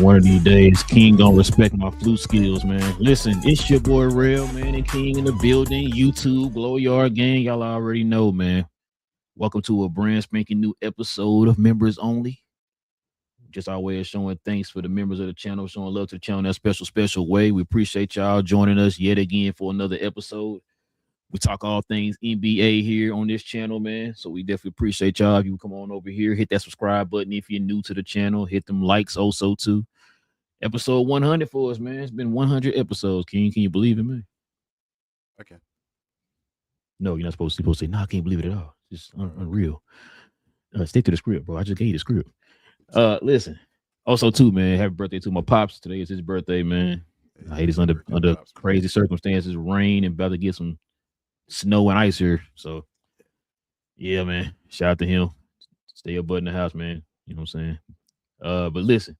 One of these days, King gonna respect my flute skills, man. Listen, it's your boy Relle, man, and King in the building. YouTube, GloYard gang, y'all already know, man. Welcome to a brand spanking new episode of Members Only. Just our way of showing thanks for the members of the channel, showing love to the channel in that special way. We appreciate y'all joining us yet again for another episode. We talk all things NBA here on this channel, man. So we definitely appreciate y'all. If you come on over here, hit that subscribe button. If you're new to the channel, hit them likes also too. Episode 100 for us, man. It's been 100 episodes. Can you believe it, man? Okay. No, you're not supposed to say, I can't believe it at all. It's just unreal. Stick to the script, bro. I just gave you the script. Listen. Also, too, man, happy birthday to my pops. Today is his birthday, man. I hate it's under crazy circumstances, rain, and about to get some snow and ice here. So, yeah, man. Shout out to him. Stay up in the house, man. You know what I'm saying? But listen,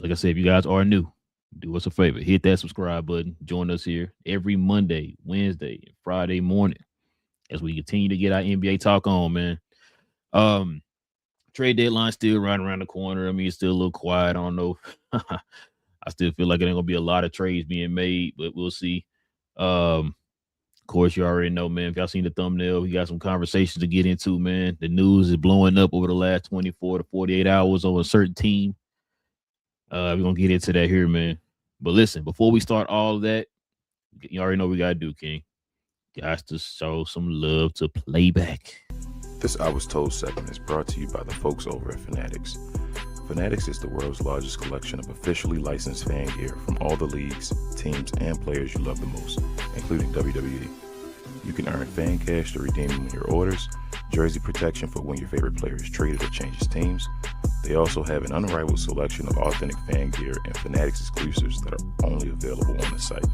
like I said, if you guys are new, do us a favor. Hit that subscribe button. Join us here every Monday, Wednesday, and Friday morning as we continue to get our NBA talk on, man. Trade deadline still right around the corner. I mean, it's still a little quiet. I don't know. I still feel like it ain't gonna be a lot of trades being made, but we'll see. Of course, you already know, man. If y'all seen the thumbnail, we got some conversations to get into, man. The news is blowing up over the last 24 to 48 hours over a certain team. We're gonna get into that here, man. But listen, before we start all of that, you already know what we gotta do, King. Guys, to show some love to Playback. This I Was Told segment is brought to you by the folks over at Fanatics. Fanatics is the world's largest collection of officially licensed fan gear from all the leagues, teams, and players you love the most, including WWE. You can earn fan cash to redeem when your orders, jersey protection for when your favorite player is traded or changes teams. They also have an unrivaled selection of authentic fan gear and Fanatics exclusives that are only available on the site.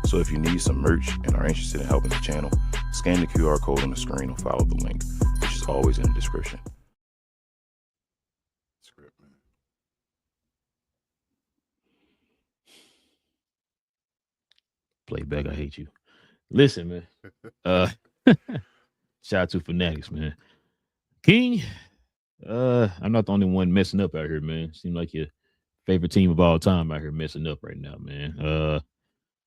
So if you need some merch and are interested in helping the channel, scan the QR code on the screen or follow the link, which is always in the description. Script, man. Playback, I hate you. Listen, man. Shout out to Fanatics, man. King, I'm not the only one messing up out here, man. Seems like your favorite team of all time out here messing up right now, man. A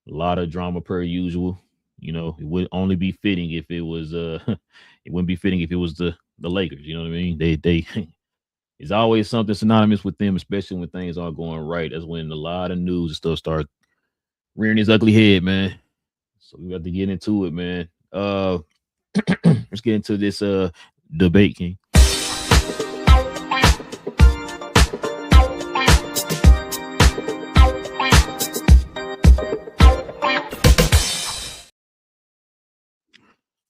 lot of drama per usual. You know, it would only be fitting if it was it wouldn't be fitting if it was the Lakers, you know what I mean? They it's always something synonymous with them, especially when things aren't going right. That's when a lot of news and stuff start rearing its ugly head, man. So we got to get into it, man. Let's get into this debate, King.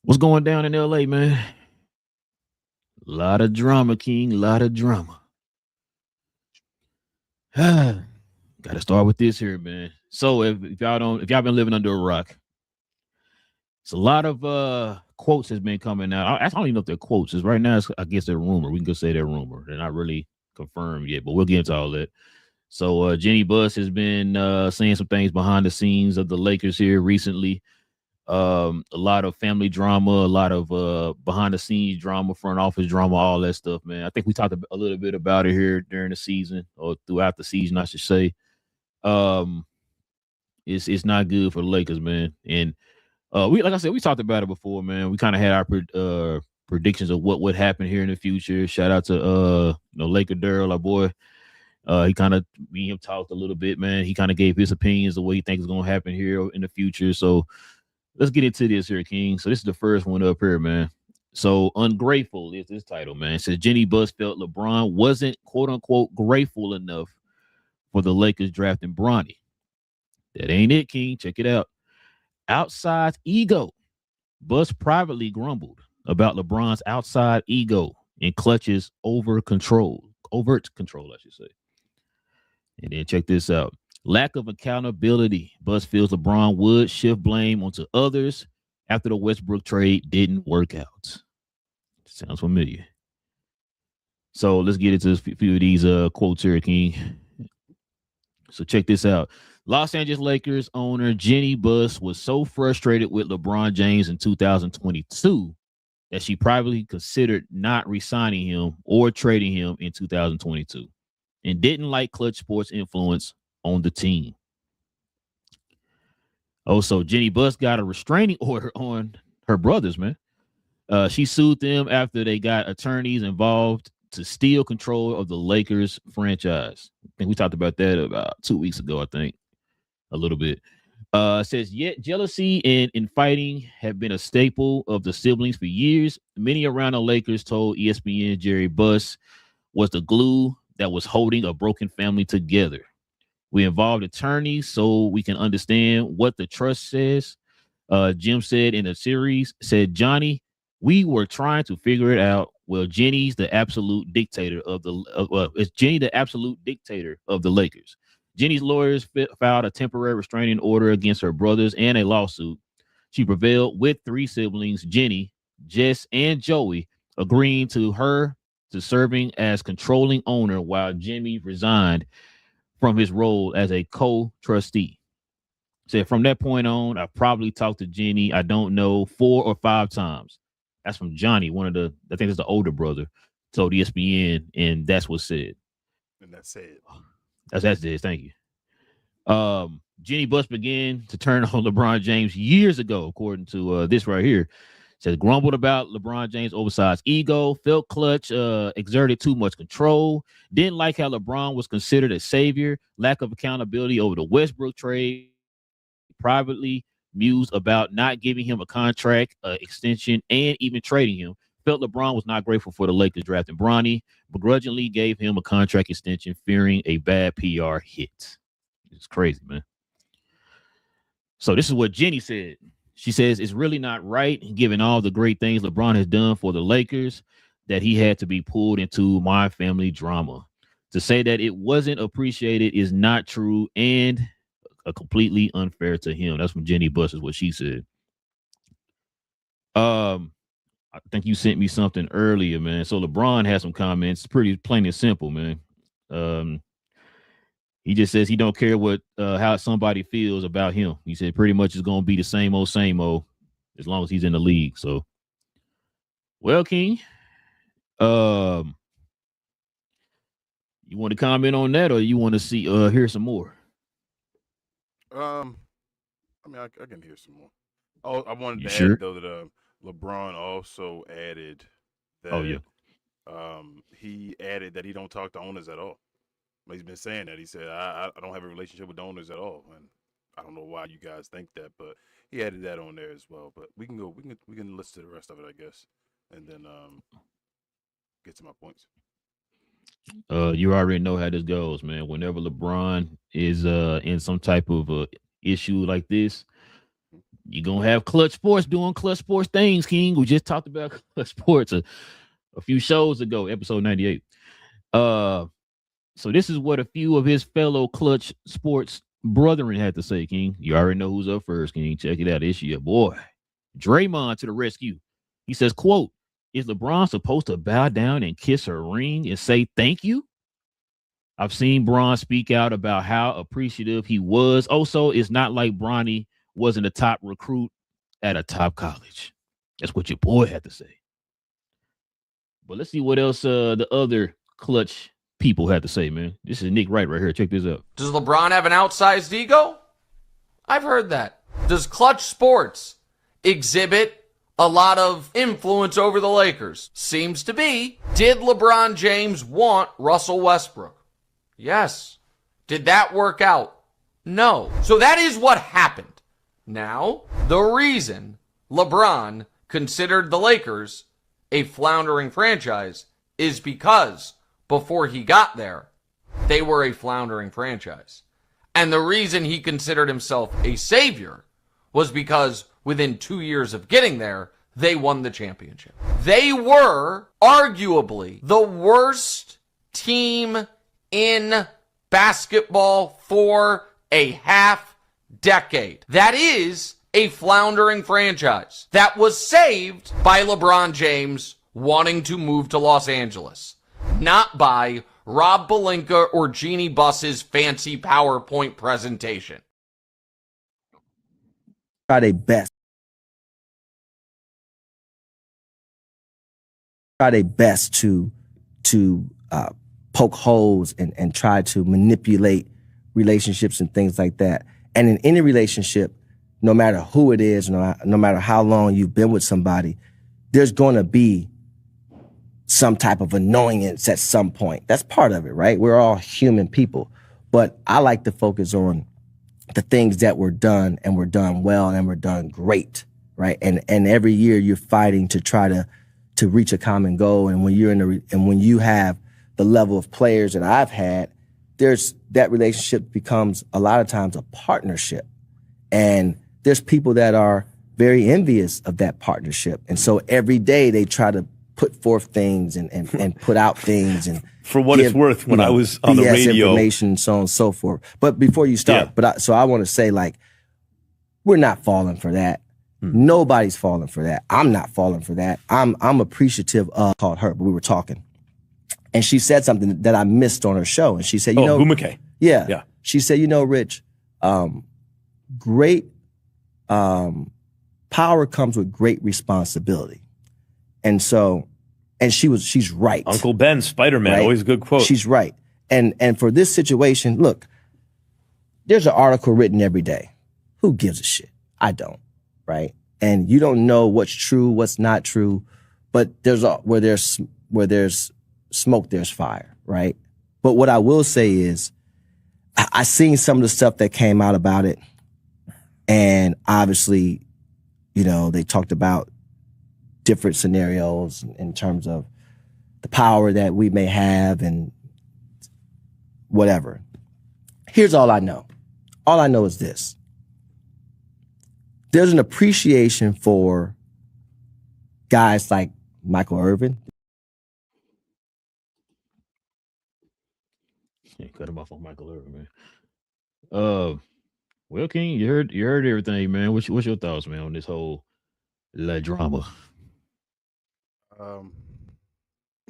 What's going down in LA, man? A lot of drama, King. A lot of drama. Got to start with this here, man. So if y'all been living under a rock, it's a lot of quotes has been coming out. I don't even know if they're quotes. It's right now, I guess they're rumor. We can go say they're rumor. They're not really confirmed yet, but we'll get into all that. So Jenny Buss has been saying some things behind the scenes of the Lakers here recently. A lot of family drama, a lot of behind the scenes drama, front office drama, all that stuff, man. I think we talked a little bit about it here during the season or throughout the season, I should say. It's not good for the Lakers, man. And we, like I said, we talked about it before, man. We kind of had our predictions of what would happen here in the future. Shout out to Laker Daryl, our boy. He kind of me and him talked a little bit, man. He kind of gave his opinions of what he thinks is gonna happen here in the future. So let's get into this here, King. So this is the first one up here, man. So ungrateful is this title, man. It says Jenny Buss felt LeBron wasn't quote unquote grateful enough for the Lakers drafting Bronny. That ain't it, King. Check it out. Outside ego. Buss privately grumbled about LeBron's outside ego and clutches overt control, I should say. And then check this out. Lack of accountability. Buss feels LeBron would shift blame onto others after the Westbrook trade didn't work out. Sounds familiar. So let's get into a few of these quotes here, King. So check this out. Los Angeles Lakers owner Jenny Buss was so frustrated with LeBron James in 2022 that she privately considered not re-signing him or trading him in 2022. and didn't like Clutch Sports' influence on the team. Also, Jenny Buss got a restraining order on her brothers, man. She sued them after they got attorneys involved to steal control of the Lakers franchise. I think we talked about that about 2 weeks ago, I think, a little bit. Says, yet jealousy and infighting have been a staple of the siblings for years. Many around the Lakers told ESPN Jerry Buss was the glue that was holding a broken family together. We involved attorneys so we can understand what the trust says. Jim said in the series, said, Johnny, we were trying to figure it out. Well, Jenny's the absolute dictator of is Jenny the absolute dictator of the Lakers? Jenny's lawyers filed a temporary restraining order against her brothers and a lawsuit. She prevailed with 3 siblings, Jenny, Jess, and Joey, agreeing to serving as controlling owner while Jimmy resigned from his role as a co-trustee. Said from that point on, I've probably talked to Jenny, I don't know, 4 or 5 times. That's from Johnny, I think it's the older brother, told ESPN, and that's what's said. And that's it. That's it. Thank you. Jenny Buss began to turn on LeBron James years ago, according to this right here. Says grumbled about LeBron James' oversized ego, felt Clutch exerted too much control, didn't like how LeBron was considered a savior, lack of accountability over the Westbrook trade, privately mused about not giving him a contract extension and even trading him. Felt LeBron was not grateful for the Lakers drafting Bronny, begrudgingly gave him a contract extension, fearing a bad PR hit. It's crazy, man. So this is what Jenny said. She says it's really not right, given all the great things LeBron has done for the Lakers, that he had to be pulled into my family drama. To say that it wasn't appreciated is not true and completely unfair to him. That's from Jenny Buss, is what she said. I think you sent me something earlier, man. So LeBron has some comments, pretty plain and simple, man. He just says he don't care what how somebody feels about him. He said pretty much it's gonna be the same old, as long as he's in the league. So, well, King, you want to comment on that, or you want to hear some more? I mean, I can hear some more. Oh, I wanted to sure? add though that LeBron also added that. Oh yeah. He added that he don't talk to owners at all. He's been saying that. He said, I don't have a relationship with owners at all. And I don't know why you guys think that, but he added that on there as well. But we can listen to the rest of it, I guess, and then get to my points. You already know how this goes, man. Whenever LeBron is in some type of issue like this, you're gonna have Clutch Sports doing Clutch Sports things, King. We just talked about Clutch Sports a few shows ago, episode 98. So this is what a few of his fellow Clutch Sports brethren had to say, King. You already know who's up first, King. Check it out. It's your boy, Draymond, to the rescue. He says, quote, is LeBron supposed to bow down and kiss her ring and say thank you? I've seen Bron speak out about how appreciative he was. Also, it's not like Bronny wasn't a top recruit at a top college. That's what your boy had to say. But let's see what else the other Clutch people had to say, man. This is Nick Wright right here. Check this out. Does LeBron have an outsized ego? I've heard that. Does Clutch Sports exhibit a lot of influence over the Lakers? Seems to be. Did LeBron James want Russell Westbrook? Yes. Did that work out? No. So that is what happened. Now, the reason LeBron considered the Lakers a floundering franchise is because before he got there, they were a floundering franchise. And the reason he considered himself a savior was because within 2 years of getting there, they won the championship. They were arguably the worst team in basketball for a half decade. That is a floundering franchise that was saved by LeBron James wanting to move to Los Angeles, not by Rob Pelinka or Jeannie Buss's fancy PowerPoint presentation. Try their best. Try their best to poke holes and try to manipulate relationships and things like that. And in any relationship, no matter who it is, no matter how long you've been with somebody, there's going to be some type of annoyance at some point. That's part of it, right? We're all human people. But I like to focus on the things that were done and were done well and were done great, right? And every year you're fighting to try to reach a common goal. And when you're and when you have the level of players that I've had, there's that relationship becomes a lot of times a partnership. And there's people that are very envious of that partnership. And so every day they try to put forth things and put out things and for what it's worth, when I was on the BS radio, information, so on and so forth. But before you start, so I want to say, like, we're not falling for that. Nobody's falling for that. I'm not falling for that. I'm appreciative of called her, but we were talking. And she said something that I missed on her show. And she said, you know, Boo McKay. Yeah. She said, you know, Rich, great power comes with great responsibility. And so, and she's right. Uncle Ben, Spider-Man, right? always a good quote. She's right. And for this situation, look, there's an article written every day. Who gives a shit? I don't, right? And you don't know what's true, what's not true, but where there's smoke, there's fire, right? But what I will say is, I seen some of the stuff that came out about it, and obviously, you know, they talked about different scenarios in terms of the power that we may have and whatever. Here's all I know. All I know is this. There's an appreciation for guys like Michael Irvin. Yeah, cut him off on Michael Irvin, man. Well, King, you heard everything, man. What's your thoughts, man, on this whole drama?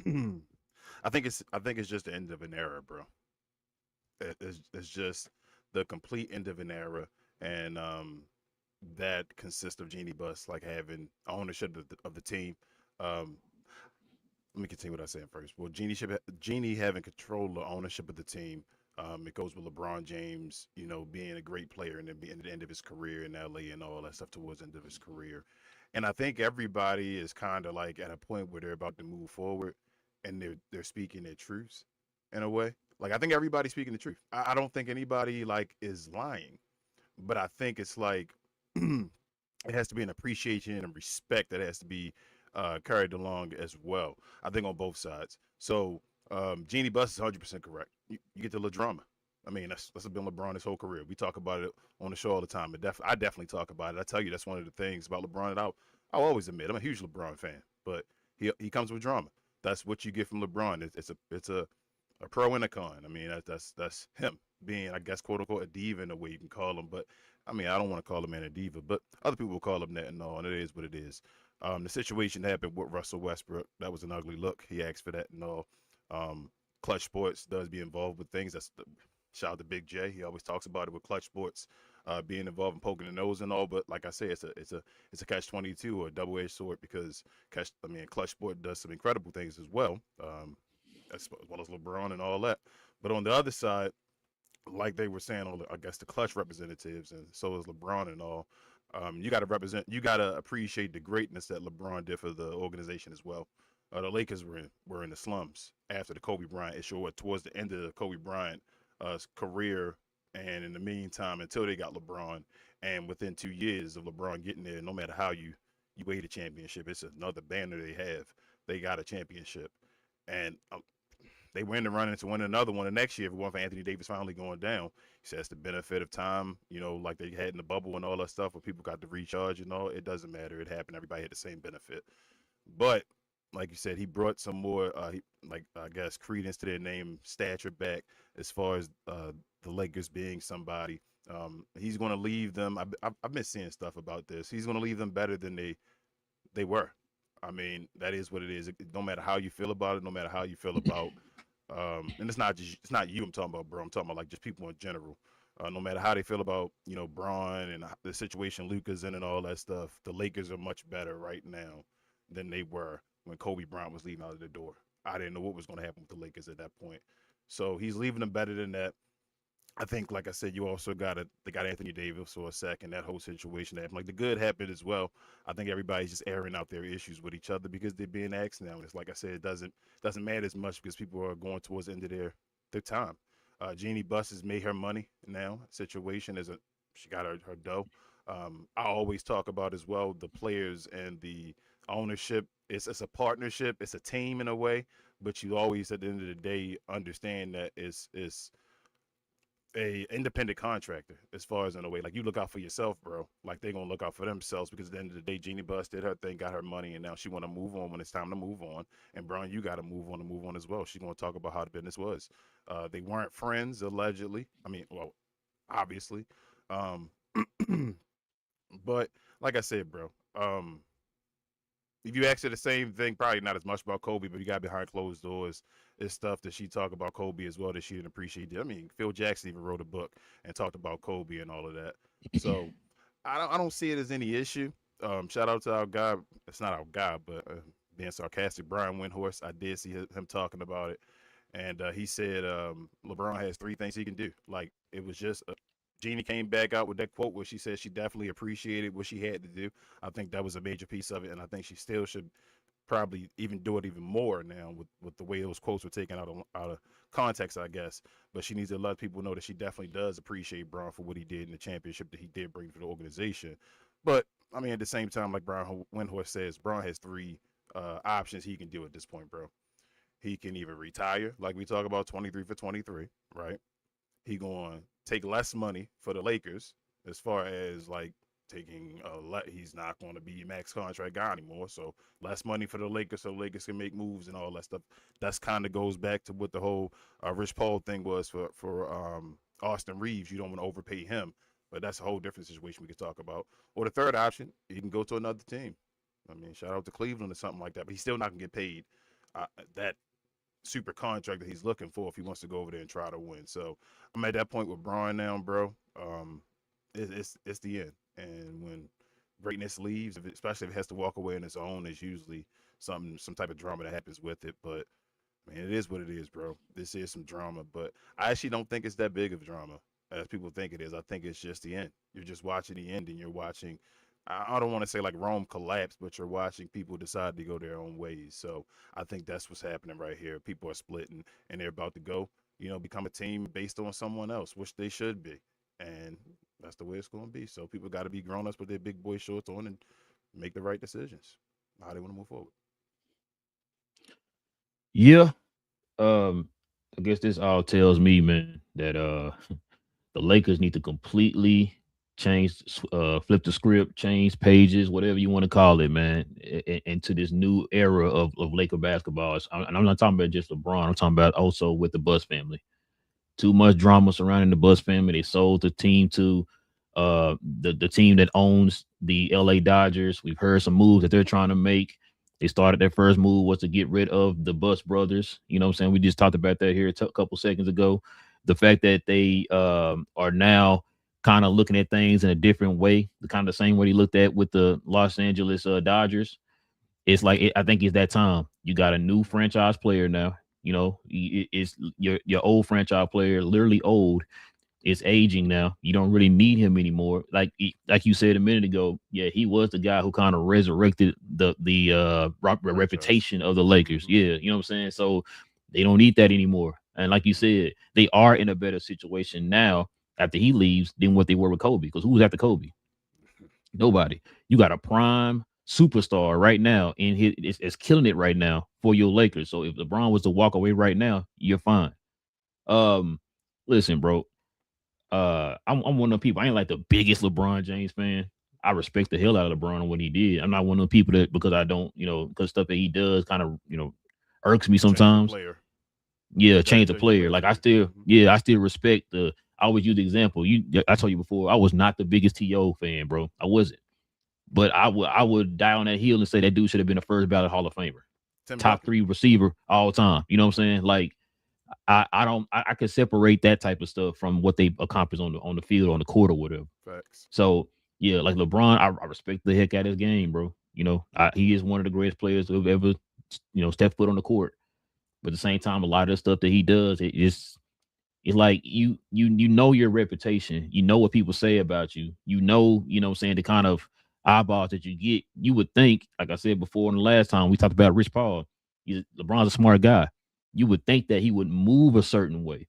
I think it's just the end of an era, bro. It's just the complete end of an era, and that consists of Jeannie Buss like having ownership of the team. Let me continue what I was saying first. Well, Jeannie having control of ownership of the team. It goes with LeBron James, you know, being a great player and then being at the end of his career in LA and all that stuff towards the end of his career. And I think everybody is kind of like at a point where they're about to move forward and they're speaking their truths in a way. Like, I think everybody's speaking the truth. I don't think anybody like is lying, but I think it's like it has to be an appreciation and respect that has to be carried along as well. I think on both sides. So Jeannie Buss is 100% correct. You get the drama. I mean, that's been LeBron his whole career. We talk about it on the show all the time. I definitely talk about it. I tell you, that's one of the things about LeBron that I'll always admit. I'm a huge LeBron fan, but he comes with drama. That's what you get from LeBron. It's a pro and a con. I mean, that's him being, I guess, quote unquote, a diva in a way you can call him. But I mean, I don't want to call him a diva, but other people will call him that and all, and it is what it is. The situation happened with Russell Westbrook. That was an ugly look. He asked for that and all. Clutch Sports does be involved with things. Shout out to Big J. He always talks about it with Clutch Sports being involved in poking the nose and all. But like I say, it's a catch-22 or a double-edged sword because Clutch Sport does some incredible things as well, as well as LeBron and all that. But on the other side, like they were saying, I guess the Clutch representatives and so is LeBron and all. You got to appreciate the greatness that LeBron did for the organization as well. The Lakers were in the slums after the Kobe Bryant issue, or towards the end of the Kobe Bryant career, and in the meantime, until they got LeBron, and within 2 years of LeBron getting there, no matter how you weigh the championship, it's another banner they have. They got a championship, and they were in the running to win another one the next year. If it weren't for Anthony Davis finally going down, he says the benefit of time, you know, like they had in the bubble and all that stuff, where people got to recharge and all. It doesn't matter. It happened. Everybody had the same benefit, but like you said, he brought some more, I guess, credence to their name, stature back as far as the Lakers being somebody. He's going to leave them. I've been seeing stuff about this. He's going to leave them better than they were. I mean, that is what it is. No matter how you feel about it, no matter how you feel about, and it's not you I'm talking about, bro. I'm talking about like just people in general. No matter how they feel about, you know, Braun and the situation Luka's in and all that stuff, the Lakers are much better right now than they were when Kobe Bryant was leaving out of the door. I didn't know what was going to happen with the Lakers at that point. So he's leaving them better than that. I think, like I said, you also they got Anthony Davis for a second. That whole situation happened. Like the good happened as well. I think everybody's just airing out their issues with each other because they're being asked now. And it's like I said, it doesn't matter as much because people are going towards the end of their time. Jeannie Buss has made her money now. Situation is she got her dough. I always talk about as well the players and the ownership. It's a partnership. It's a team in a way, but you always at the end of the day understand that it's a independent contractor as far as in a way. Like you look out for yourself, bro. Like they're gonna look out for themselves because at the end of the day, Jeannie Buss did her thing, got her money, and now she wanna move on when it's time to move on. And Brian, you gotta move on as well. She's gonna talk about how the business was. They weren't friends, allegedly. I mean, well, obviously. Um but like I said, bro, if you ask her the same thing, probably not as much about Kobe, but you got behind closed doors. It's stuff that she talked about Kobe as well that she didn't appreciate. I mean, Phil Jackson even wrote a book and talked about Kobe and all of that. So I don't see it as any issue. Shout out to our guy. It's not our guy, but being sarcastic, Brian Windhorst. I did see him talking about it, and he said LeBron has three things he can do. Like it was just Jeannie came back out with that quote where she said she definitely appreciated what she had to do. I think that was a major piece of it, and I think she still should probably even do it even more now with the way those quotes were taken out of context, I guess. But she needs to let people know that she definitely does appreciate Braun for what he did in the championship that he did bring for the organization. But, I mean, at the same time, like Brian Windhorst says, Braun has three options he can do at this point, bro. He can either retire, like we talk about 23 for 23, right? He going to take less money for the Lakers as far as like taking he's not going to be max contract guy anymore, so less money for the Lakers so the Lakers can make moves and all that stuff. That's kind of goes back to what the whole Rich Paul thing was for Austin Reeves. You don't want to overpay him, but that's a whole different situation we could talk about. Or the third option, he can go to another team. I mean, shout out to Cleveland or something like that, but he's still not going to get paid that super contract that he's looking for if he wants to go over there and try to win. So I'm at that point with Braun now, bro. It's the end. And when greatness leaves, especially if it has to walk away on its own, there's usually some type of drama that happens with it. But man, it is what it is, bro. This is some drama, but I actually don't think it's that big of drama as people think it is. I think it's just the end. You're just watching the end, and you're watching. I don't want to say like Rome collapse, but you're watching people decide to go their own ways. So I think that's what's happening right here. People are splitting, and they're about to go, become a team based on someone else, which they should be. And that's the way it's going to be. So people got to be grown-ups with their big boy shorts on and make the right decisions, how they want to move forward. Yeah. I guess this all tells me, man, that the Lakers need to completely flip the script, change pages, whatever you want to call it, man, into this new era of Laker basketball. And I'm not talking about just LeBron. I'm talking about also with the Buss family. Too much drama surrounding the Buss family. They sold the team to the team that owns the LA Dodgers. We've heard some moves that they're trying to make. They started their first move was to get rid of the Buss brothers. You know what I'm saying? We just talked about that here a couple seconds ago. The fact that they are now kind of looking at things in a different way, the kind of the same way they looked at with the Los Angeles Dodgers. It's like I think it's that time. You got a new franchise player now. It's your old franchise player, literally old. It's aging now. You don't really need him anymore. Like you said a minute ago, yeah, he was the guy who kind of resurrected the reputation of the Lakers. Yeah, you know what I'm saying? So they don't need that anymore. And like you said, they are in a better situation now after he leaves than what they were with Kobe. Because who was after Kobe? Nobody. You got a prime superstar right now in it's killing it right now for your Lakers. So if LeBron was to walk away right now, you're fine. Listen, bro. I'm one of the people. I ain't like the biggest LeBron James fan. I respect the hell out of LeBron and what he did. I'm not one of the people that because I don't, because stuff that he does kind of, irks me sometimes. Change the player. Like I still respect I always use the example. I told you before, I was not the biggest T.O. fan, bro. I wasn't. But I would die on that hill and say that dude should have been a first ballot Hall of Famer. Top 3 receiver all time. You know what I'm saying? Like I could separate that type of stuff from what they accomplished on the field, on the court or whatever. Facts. So yeah, like LeBron, I respect the heck out of his game, bro. He is one of the greatest players who have ever, stepped foot on the court. But at the same time, a lot of the stuff that he does, it's like you know your reputation. You know what people say about you. You know what I'm saying, the kind of eyeballs that you get. You would think, like I said before in the last time we talked about Rich Paul, LeBron's a smart guy. You would think that he would move a certain way.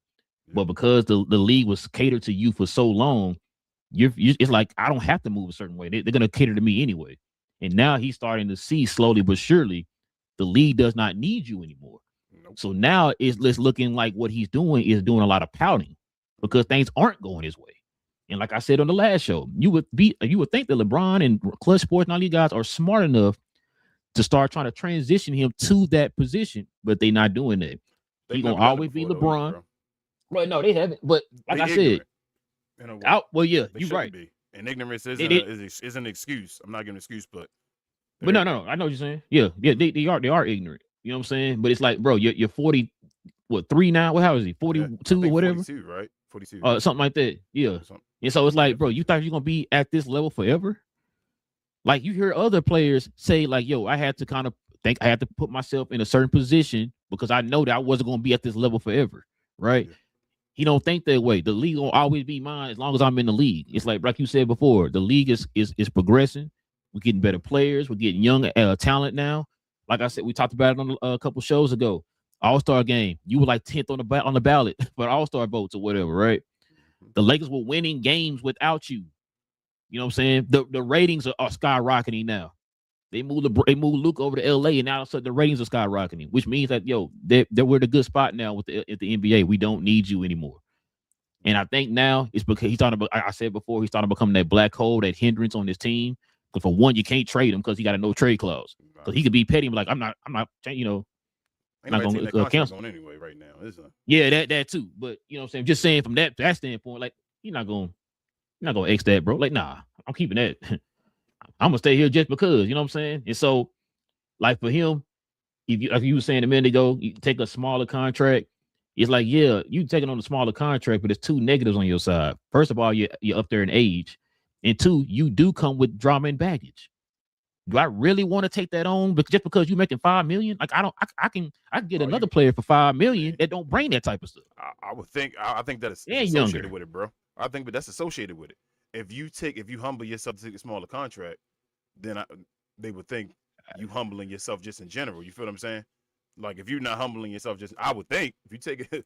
But because the league was catered to you for so long, it's like, I don't have to move a certain way. They're going to cater to me anyway. And now he's starting to see slowly but surely the league does not need you anymore. Nope. So now it's looking like what he's doing is doing a lot of pouting because things aren't going his way. And like I said on the last show, you would think that LeBron and Clutch Sports and all these guys are smart enough to start trying to transition him to that position, but they're not doing that. He's going to always be LeBron. Right, no, they haven't. But like I said, well, yeah, you're right. Be. And ignorance is an excuse. I'm not giving an excuse, but no, I know what you're saying. Yeah, they are ignorant. You know what I'm saying? But it's like, bro, you're 40, what, 3 now? How is he? 42 or whatever? 42, right? 42. Something like that. Yeah. And so it's like, bro, you thought you're gonna be at this level forever? Like, you hear other players say, like, yo, I had to kind of think I had to put myself in a certain position because I know that I wasn't gonna be at this level forever, right? Yeah. He don't think that way. The league will always be mine as long as I'm in the league. It's like you said before, the league is progressing. We're getting better players. We're getting young talent now. Like I said, we talked about it on a couple shows ago. All-Star game. You were like 10th on the ballot for All-Star votes or whatever, right? The Lakers were winning games without you. You know what I'm saying? The ratings are skyrocketing now. They moved Luke over to LA, and now all of a sudden the ratings are skyrocketing, which means that, yo, we're in a good spot now at the NBA. We don't need you anymore. And I think now it's because he's talking about, I said before, he's starting to become that black hole, that hindrance on his team. Because for one, you can't trade him because he got a no trade clause. Because he could be petty and be like, I'm not, you know, not going to cancel anyway right now. Yeah, that too. But you know what I'm saying? Just saying from that standpoint, like, you're not gonna X that, bro. Like, nah, I'm keeping that. I'm gonna stay here just because, you know what I'm saying? And so, like, for him, if you, like you were saying a minute ago, you take a smaller contract. It's like, yeah, you taking on a smaller contract, but there's 2 negatives on your side. First of all, you're up there in age, and 2, you do come with drama and baggage. Do I really want to take that on? But just because you're making $5 million, like, I can get another player for $5 million that don't bring that type of stuff. I would think. I think that is associated with it, bro. I think, but that's associated with it. If you humble yourself to take a smaller contract, then they would think you humbling yourself just in general. You feel what I'm saying? Like, if you're not humbling yourself, I would think if you take it,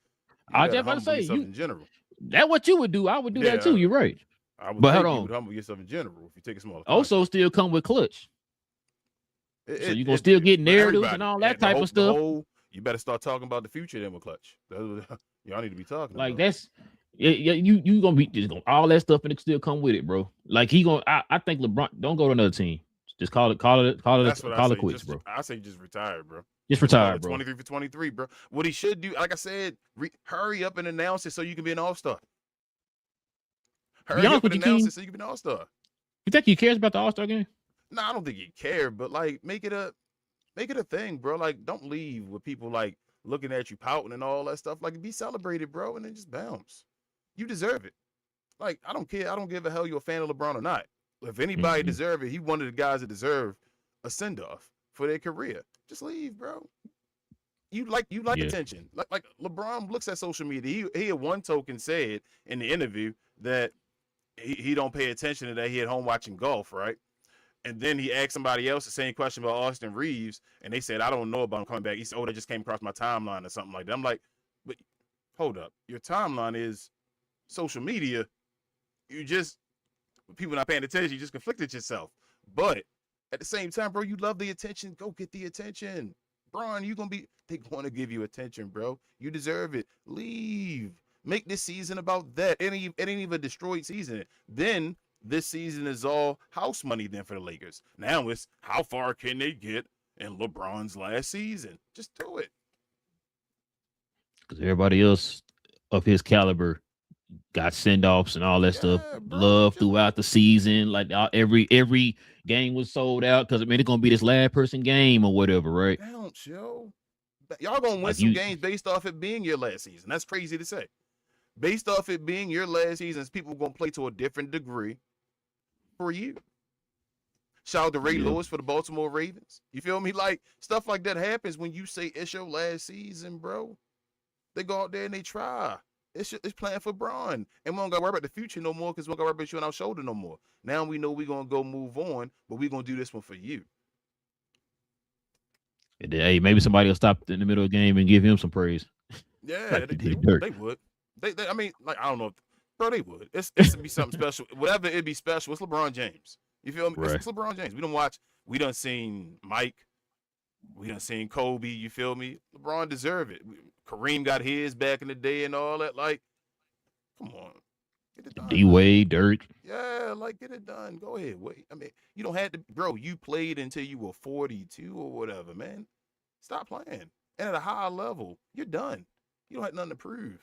I just want to say in general. That's what you would do. I would do that too. You're right. I would think you would humble yourself in general if you take a smaller contract. Also, still come with clutch. So you're gonna still get narratives and all that type of stuff. You better start talking about the future then with clutch. Y'all need to be talking like about. That's you gonna be just all that stuff and it still come with it, bro. Like, I think LeBron don't go to another team. Just call it quits, bro. I say just retire, bro. Just retire, bro. 23 for 23, bro. What he should do, like I said, hurry up and announce it so you can be an all-star. Hurry up and announce it so you can be an all-star. You think he cares about the All-Star game? No, I don't think he cares, but like make it a thing, bro. Like, don't leave with people like looking at you pouting and all that stuff. Like, be celebrated, bro, and then just bounce. You deserve it. Like, I don't care. I don't give a hell you're a fan of LeBron or not. If anybody deserve it, he one of the guys that deserve a send-off for their career. Just leave, bro. You like attention. Like LeBron looks at social media. He at one token said in the interview that he don't pay attention to that. He at home watching golf, right? And then he asked somebody else the same question about Austin Reeves, and they said, I don't know about him coming back. He said, that just came across my timeline or something like that. I'm like, but hold up. Your timeline is social media. People not paying attention, you just conflicted yourself. But at the same time, bro, you love the attention. Go get the attention. Bron, they want to give you attention, bro. You deserve it. Leave. Make this season about that. It ain't even a destroyed season. Then this season is all house money then for the Lakers. Now it's how far can they get in LeBron's last season? Just do it. Because everybody else of his caliber got send-offs and all that stuff. Bro, love throughout the season. Like, every game was sold out because, it's going to be this last person game or whatever, right? Bounce, yo. Y'all going to win some games based off it being your last season. That's crazy to say. Based off it being your last season, people going to play to a different degree for you. Shout out to Ray Yeah. Lewis for the Baltimore Ravens. You feel me? Like, stuff like that happens when you say it's your last season, bro. They go out there and they try. It's playing for Braun. And we don't got to worry about the future no more because we don't got to worry about you on our shoulder no more. Now we know we're going to go move on, but we're going to do this one for you. And then, hey, maybe somebody will stop in the middle of the game and give him some praise. Yeah, Like they would. They, I mean, like, I don't know. Bro, they would. It's to be something special. Whatever it be special, it's LeBron James. You feel me? Right. It's LeBron James. We done seen Mike. We done seen Kobe. You feel me? LeBron deserve it. Kareem got his back in the day and all that. Like, come on. Get it done. D-Wade, Dirk. Yeah, like, get it done. Go ahead. Wait. I mean, you don't have to, bro. You played until you were 42 or whatever, man. Stop playing. And at a high level, you're done. You don't have nothing to prove.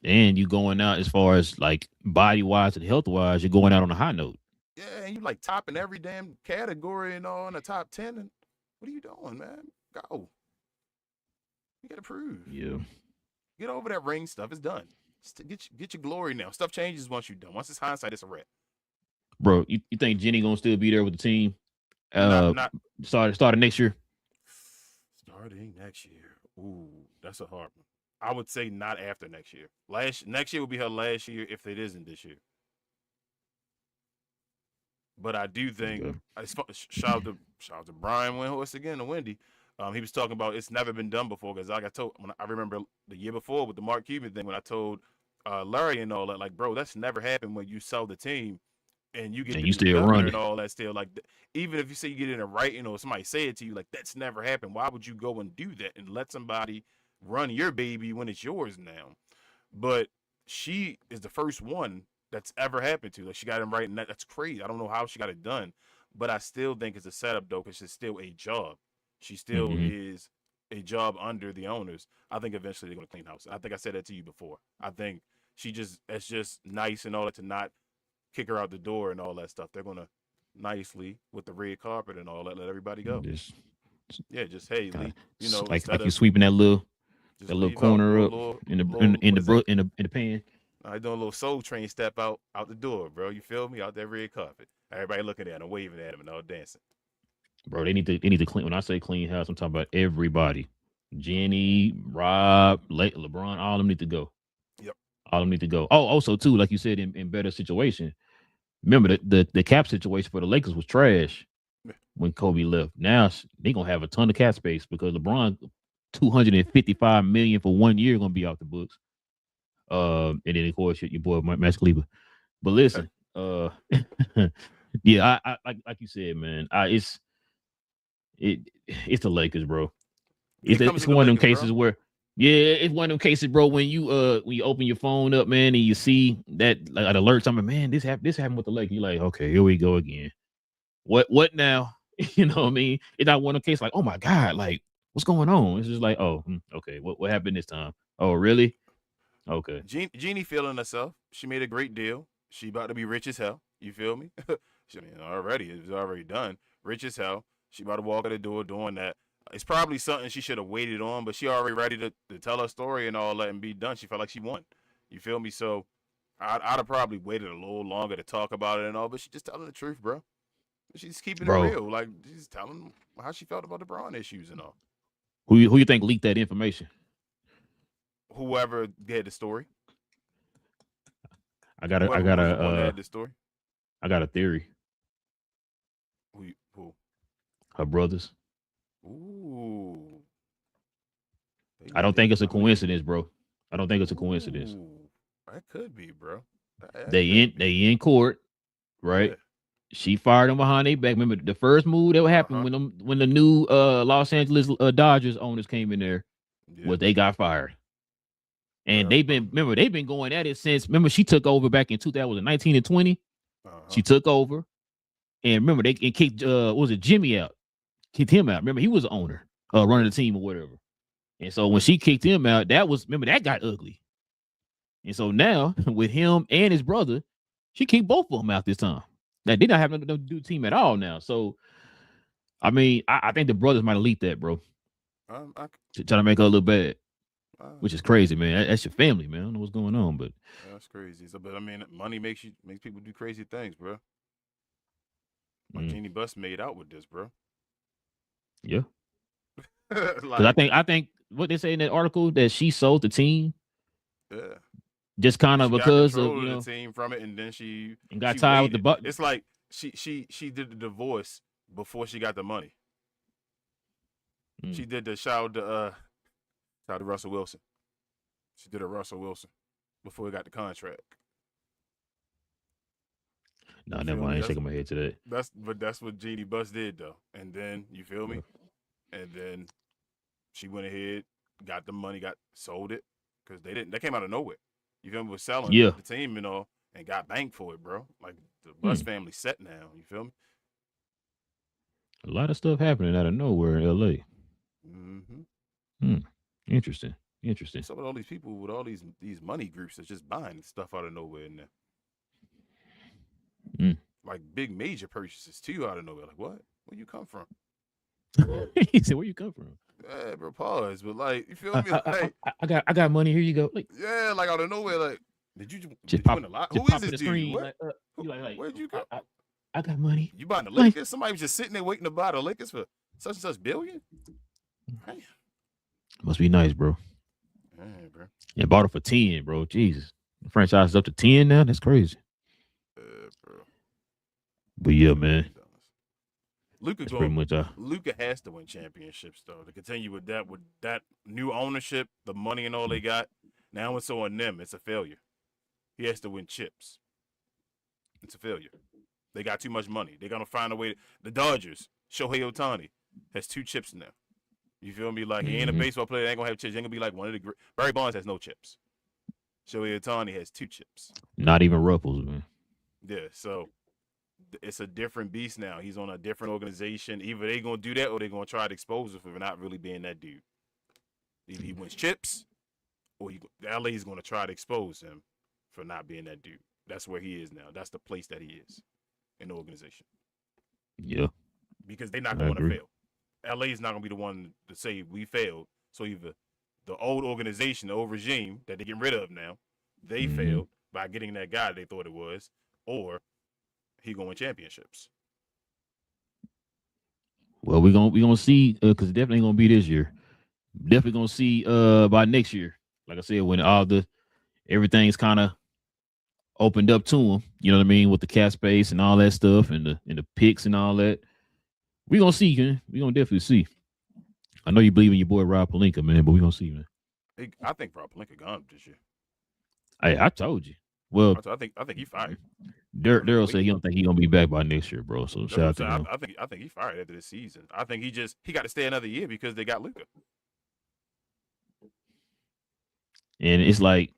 And you going out as far as like body-wise and health-wise, you're going out on a high note. Yeah, and you like topping every damn category and all in the top 10. And what are you doing, man? Go. You got to prove. Yeah. Get over that ring stuff. It's done. Just get your glory now. Stuff changes once you're done. Once it's hindsight, it's a wrap. Bro, you think Jenny going to still be there with the team? Not Starting next year? Starting next year. Ooh, that's a hard one. I would say not after next year. Next year will be her last year if it isn't this year. But I do think shout out to Brian Windhorst again, to Wendy. He was talking about it's never been done before because like I told when I remember the year before with the Mark Cuban thing when I told Larry and all that, like, bro, that's never happened when you sell the team and you get and the you still running and all that. Still, like, even if you say you get it in writing or somebody say it to you, like, that's never happened. Why would you go and do that and let somebody run your baby when it's yours now? But she is the first one that's ever happened to. Like, she got him right, and that's crazy. I don't know how she got it done, but I still think it's a setup though, because it's still a job. She still is a job under the owners. I think eventually they're gonna clean house. I think I said that to you before. I think it's just nice and all that to not kick her out the door and all that stuff. They're gonna nicely with the red carpet and all that let everybody go. Just hey, Lee, you know, like you sweeping that little corner up in the pan. I doing a little Soul Train step out the door, bro. You feel me? Out that red carpet. Everybody looking at him, waving at him, and all dancing. Bro, they need to clean. When I say clean house, I'm talking about everybody. Jenny, Rob, LeBron, all of them need to go. Yep. All of them need to go. Oh, also too, like you said, in better situation. Remember the cap situation for the Lakers was trash when Kobe left. Now they gonna have a ton of cap space because LeBron $255 million for 1 year gonna be off the books. And then of course your boy Max Kleber. But listen, yeah, I like you said, man. It's the Lakers, bro. It's one of them cases where, it's one of them cases, bro. When you open your phone up, man, and you see that like an alert, something, man, this happened with the Lakers. You're like, okay, here we go again. What now? You know what I mean? It's not one of them cases like, oh my God, like what's going on? It's just like, oh, okay, what happened this time? Oh, really? Okay. Jeannie feeling herself. She made a great deal. She about to be rich as hell. You feel me? Already, it was already done. Rich as hell. She about to walk out the door doing that. It's probably something she should have waited on, but she already ready to tell her story and all that and be done. She felt like she won. You feel me? So I'd have probably waited a little longer to talk about it and all, but she's just telling the truth, bro. She's keeping it real. Like, she's telling how she felt about the Braun issues and all. Who you think leaked that information? Whoever had the story. I got a the story. I got a theory. Who? Her brothers. Ooh. I don't think it's a coincidence, bro. I don't think it's a coincidence. That could be, bro. They in court, right? Yeah. She fired them behind their back. Remember the first move that happened when the new Los Angeles Dodgers owners came in there, was they got fired. And they've been going at it since. Remember, she took over back in 2019 and 20. She took over, and remember they kicked Jimmy out, kicked him out. Remember, he was the owner, running the team or whatever. And so when she kicked him out, that got ugly. And so now with him and his brother, she kicked both of them out this time. Now they not having nothing to do with the team at all now. So I mean, I think the brothers might have leaked that, bro. To try to make her look bad. Which is crazy, man. That's your family, man. I don't know what's going on, but that's crazy. So, but I mean, money makes people do crazy things, bro. Jeannie Buss made out with this, bro. Yeah. Because I think what they say in that article that she sold the team. Yeah. Just kind of because got of control of the team from it, and then she got tied with the buck. It's like she did the divorce before she got the money. She did the shout to Russell Wilson. She did a Russell Wilson before he got the contract. No, never mind. I ain't shaking my head to that. That's what Jeannie Buss did though. And then you feel me? And then she went ahead, got the money, sold it because they came out of nowhere. You feel me? Was selling the team, and got banked for it, bro. Like the Buss family set now. You feel me? A lot of stuff happening out of nowhere in LA. Interesting. Some of all these people with all these money groups that's just buying stuff out of nowhere in there. Like big major purchases too out of nowhere. Like what? Where you come from? He said, "Where you come from?" Yeah, bro. Pause. But like, you feel me? Like, I got money. Here you go. Like, yeah, like out of nowhere. Like, did you pop win a lot? Who is this dude? Where'd you go? I got money. You buying the Lakers? Somebody was just sitting there waiting to buy the Lakers for such and such billion. Damn. Must be nice, bro. Yeah, bro. And bought it for 10, bro. Jesus, the franchise is up to 10 now. That's crazy. Bro. But yeah, man. Luka has to win championships though. To continue with that new ownership, the money and all they got. Now it's on them. It's a failure. He has to win chips. It's a failure. They got too much money. They're gonna find a way. The Dodgers, Shohei Ohtani, has 2 chips now. You feel me? Like he ain't a baseball player. They ain't gonna have chips. He ain't gonna be like one of the. Barry Bonds has no chips. Shohei Ohtani has 2 chips. Not even Ruffles, man. Yeah, so it's a different beast now. He's on a different organization. Either they gonna do that or they gonna try to expose him for not really being that dude. Either he wins chips, or LA is gonna try to expose him for not being that dude. That's where he is now. That's the place that he is in the organization. Yeah, because they're not going to fail. LA is not going to be the one to say we failed. So either the old organization, the old regime that they're getting rid of now, they failed by getting that guy they thought it was, or he going to win championships. Well, we gonna see because it definitely gonna be this year. Definitely gonna see by next year. Like I said, when everything's kind of opened up to him, you know what I mean, with the cap space and all that stuff, and the picks and all that. We gonna see, man. We gonna definitely see. I know you believe in your boy Rob Pelinka, man, but we gonna see, man. I think Rob Pelinka gone this year. I told you. Well, I think he fired. Daryl said he don't think he gonna be back by next year, bro. So shout out to him. I think he fired after this season. I think he got to stay another year because they got Luka. And it's like,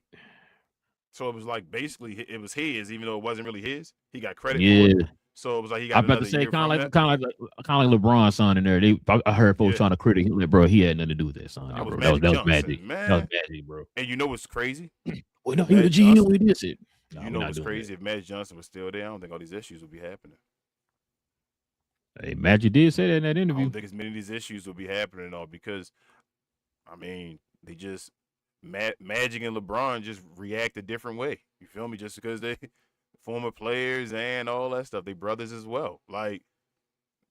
so it was like basically it was his, even though it wasn't really his. He got credit for it. So it was like he got. I'm about to say kind of like LeBron son in there. I heard folks trying to critic him, like, bro. He had nothing to do with that son. That was magic, man. That was magic, bro. And you know what's crazy? Well, no, he was the GM when he did it. You know what's crazy? If Magic Johnson was still there, I don't think all these issues would be happening. Hey, Magic did say that in that interview. I don't think as many of these issues will be happening at all because, I mean, they just Magic and LeBron just react a different way. You feel me? Just because they former players and all that stuff, they brothers as well. Like,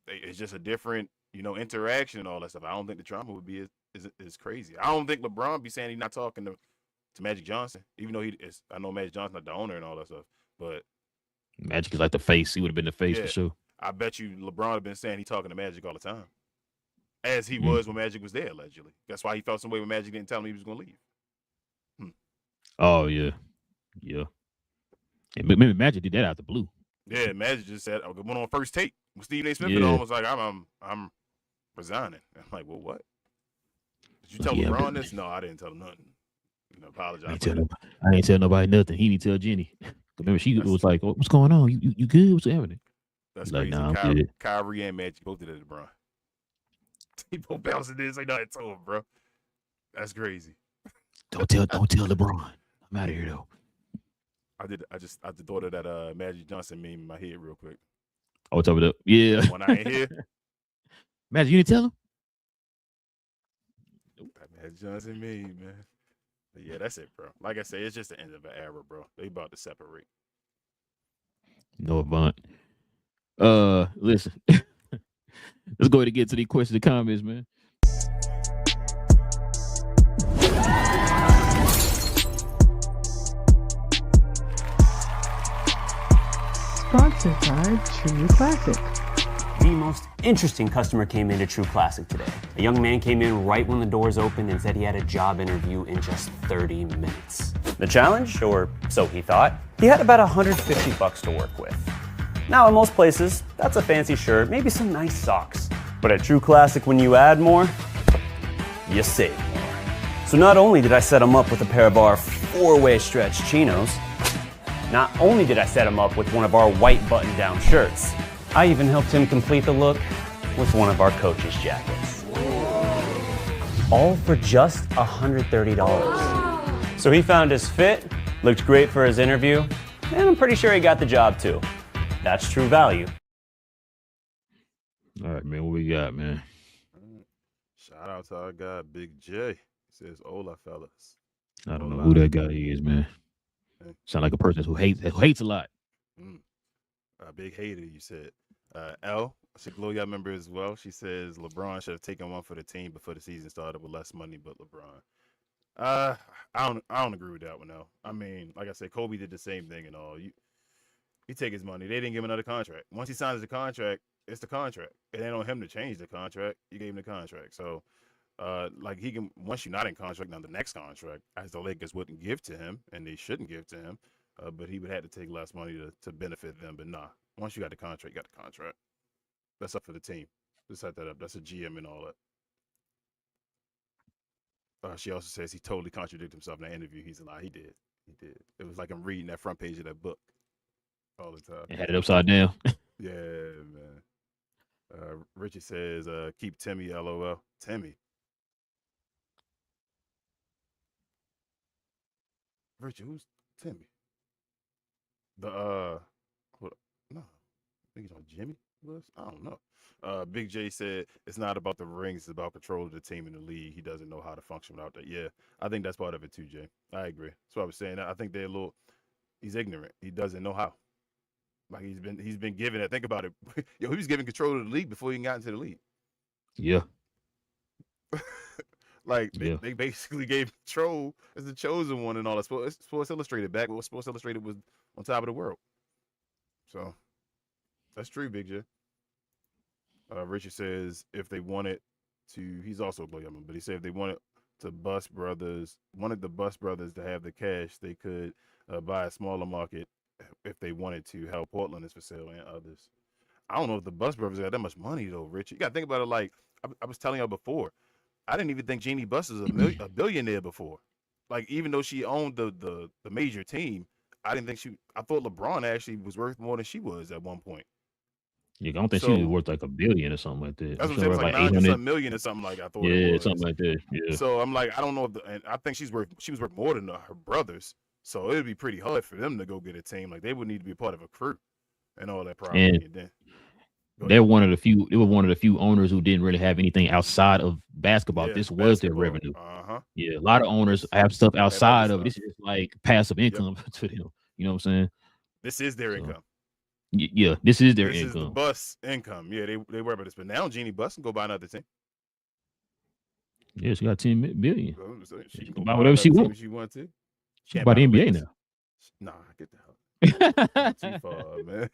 it's just a different, interaction and all that stuff. I don't think the drama would be as crazy. I don't think LeBron be saying he's not talking to Magic Johnson, even though I know Magic Johnson not the owner and all that stuff, but Magic is like the face. He would have been the face for sure. I bet you LeBron would have been saying he's talking to Magic all the time, as he was when Magic was there, allegedly. That's why he felt some way when Magic didn't tell him he was going to leave. Oh, yeah. Yeah. And maybe Magic did that out the blue. Yeah, Magic just said, I went on first take with Stephen A. Smith and all was like, I'm resigning. I'm like, well, what? Did you tell LeBron this? No, I didn't tell him nothing. Apologize. I ain't tell nobody nothing. He didn't tell Jenny. Remember, she was like, "What's going on? You good? What's happening?" That's crazy. Like, nah, Kyrie and Magic both did it to LeBron. He both bouncing this. Like, no, I told him, bro. That's crazy. Don't tell LeBron. I'm out of here though. I just thought of that Magic Johnson meme in my head real quick. Oh, top it up. Yeah. When I ain't here. Magic, you didn't tell him? That Magic Johnson meme, man. But yeah, that's it, bro. Like I said, it's just the end of an era, bro. They about to separate. No Avant. Listen, let's go ahead and get to the questions and comments, man. Sponsored by True Classic. The most interesting customer came into True Classic today. A young man came in right when the doors opened and said he had a job interview in just 30 minutes. The challenge, or so he thought, he had about $150 to work with. Now, in most places, that's a fancy shirt, maybe some nice socks. But at True Classic, when you add more, you save more. So not only did I set him up with a pair of our 4-way stretch chinos, not only did I set him up with one of our white button-down shirts, I even helped him complete the look with one of our coach's jackets. All for just $130. So he found his fit, looked great for his interview, and I'm pretty sure he got the job too. That's true value. All right, man. What we got, man? Shout out to our guy, Big J. He says, "Hola, fellas." I don't know who that guy is, man. Sound like a person who hates a lot. A big hater, you said. L, she's a GloYard member as well. She says LeBron should have taken one for the team before the season started with less money, but LeBron. I don't agree with that one though. I mean, like I said, Kobe did the same thing and all. You take his money. They didn't give him another contract. Once he signs the contract, it's the contract. It ain't on him to change the contract. You gave him the contract. So like he can, once you're not in contract, now the next contract, as the Lakers wouldn't give to him, and they shouldn't give to him, but he would have to take less money to benefit them. But nah, once you got the contract, you got the contract. That's up for the team. Just set that up. That's a GM and all that. She also says he totally contradicted himself in that interview. He's a lie. He did. It was like I'm reading that front page of that book all the time. And had it upside down. Yeah, man. Richard says, keep Timmy, LOL. Timmy. Richard, who's Timmy? No, I think he's on Jimmy was. I don't know. Big J said it's not about the rings, it's about control of the team in the league. He doesn't know how to function without that. Yeah, I think that's part of it too, Jay. I agree. That's what I was saying. I think he's ignorant. He doesn't know how. Like he's been given it. Think about it. He was given control of the league before he got into the league. Yeah. Like they basically gave control as the chosen one and all that. Sports Illustrated back when Sports Illustrated was on top of the world. So that's true, Big J. Richard says if they wanted to, he's also a GloYard, but he said if they wanted the Bus Brothers to have the cash, they could buy a smaller market if they wanted to. How Portland is for sale and others. I don't know if the Bus Brothers got that much money though, Richard. You got to think about it. Like I was telling y'all before, I didn't even think Jeannie Buss was a billionaire before. Like even though she owned the major team, I didn't think I thought LeBron actually was worth more than she was at one point. Yeah, I don't think she was worth like $1 billion or something like that. That's what I'm saying. It was like 900 million or something like I thought. Yeah, something like that. Yeah. So I'm like, I don't know and I think she was worth more than her brothers. So it'd be pretty hard for them to go get a team. Like they would need to be a part of a crew and all that probably. And then they were one of the few owners who didn't really have anything outside of basketball. Yeah, this was their revenue. Yeah, a lot of owners have stuff outside of it. This is like passive income to them. You know what I'm saying? This is their income. Yeah, this is their income. This is the Bus income. Yeah, they worry about this. But now Jeannie Buss can go buy another team. Yeah, she got $10 billion. She can buy whatever she wants. She wants to. She can buy the NBA now. Nah, get the hell. Too far, man.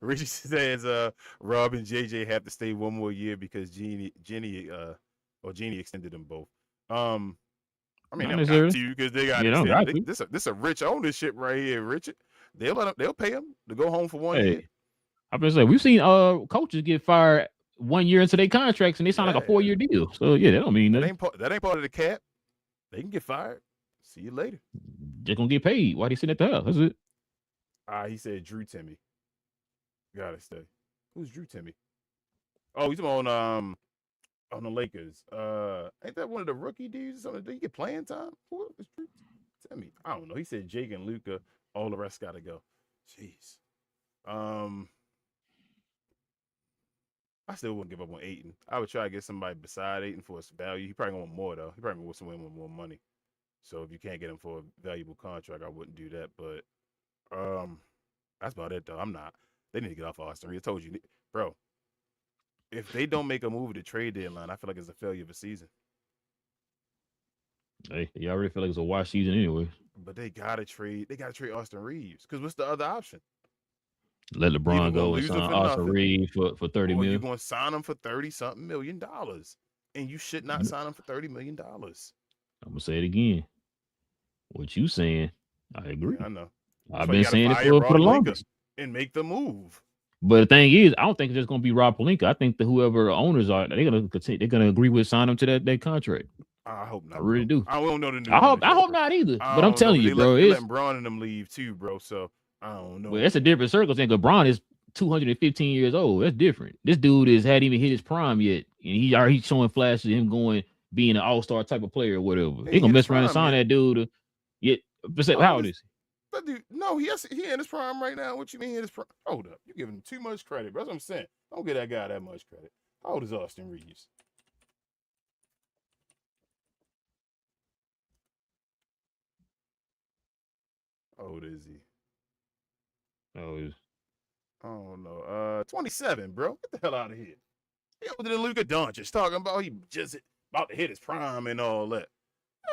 Richie says Rob and JJ have to stay one more year because Jeannie extended them both. I mean, they don't got to because they got this a rich ownership right here, Richard. They'll pay them to go home for 1 year. I've been saying we've seen coaches get fired 1 year into their contracts and they sign like a 4-year deal. So yeah, that don't mean nothing. That ain't part of the cap. They can get fired. See you later. They're gonna get paid while they sitting at the house. That's it. He said Drew Timmy. Gotta stay. Who's Drew Timmy? Oh, he's on the Lakers. Ain't that one of the rookie dudes or something? Did he get playing time? Who is Drew Timmy? I don't know. He said Jake and Luka. All the rest gotta go. Jeez. I still wouldn't give up on Ayton. I would try to get somebody beside Ayton for his value. He probably gonna want more though. He probably gonna want someone with more money. So if you can't get him for a valuable contract, I wouldn't do that. But that's about it though. I'm not. They need to get off Austin Reeves. I told you, bro. If they don't make a move at the trade deadline, I feel like it's a failure of a season. Hey, you already feel like it's a wash season anyway. But they gotta trade. They gotta trade Austin Reeves because what's the other option? Let LeBron go and sign Austin Reeves for $30 million. You're going to sign him for $30-something million, and you should not sign him for $30 million. I'm gonna say it again. What you saying? I agree. Yeah, I know. I've been saying it for the longest. And make the move. But the thing is, I don't think it's just gonna be Rob Pelinka. I think that whoever owners are, they're gonna agree with signing him to that contract. I hope not. I really do. I don't know the new. I hope not either. But I'm telling you, bro, it's letting Braun and them leave too, bro. So I don't know. Well, that's a different circumstance. LeBron is 215 years old. That's different. This dude hadn't even hit his prime yet, and he's showing flashes of him being an all-star type of player or whatever. They gonna mess around and sign that dude. How old is he? That dude, no, he in his prime right now. What you mean in his prime? Hold up, you're giving him too much credit, bro. That's what I'm saying. Don't give that guy that much credit. How old is Austin Reeves? How old is he? I don't know. 27, bro. Get the hell out of here. He older than Luka Doncic talking about he just about to hit his prime and all that.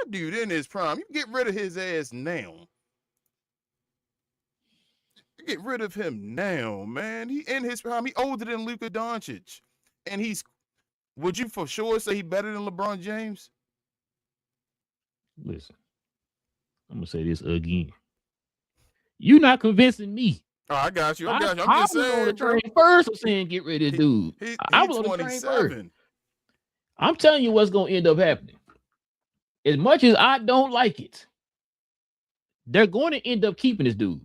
That dude in his prime. You get rid of his ass now. Get rid of him now, man. He in his prime. He older than Luka Doncic. And would you for sure say he better than LeBron James? Listen, I'm gonna say this again. You not convincing me. Oh, I got you. I'm just saying. On the train first of saying get rid of this dude. I was on the train first. I'm telling you what's gonna end up happening. As much as I don't like it, they're going to end up keeping this dude.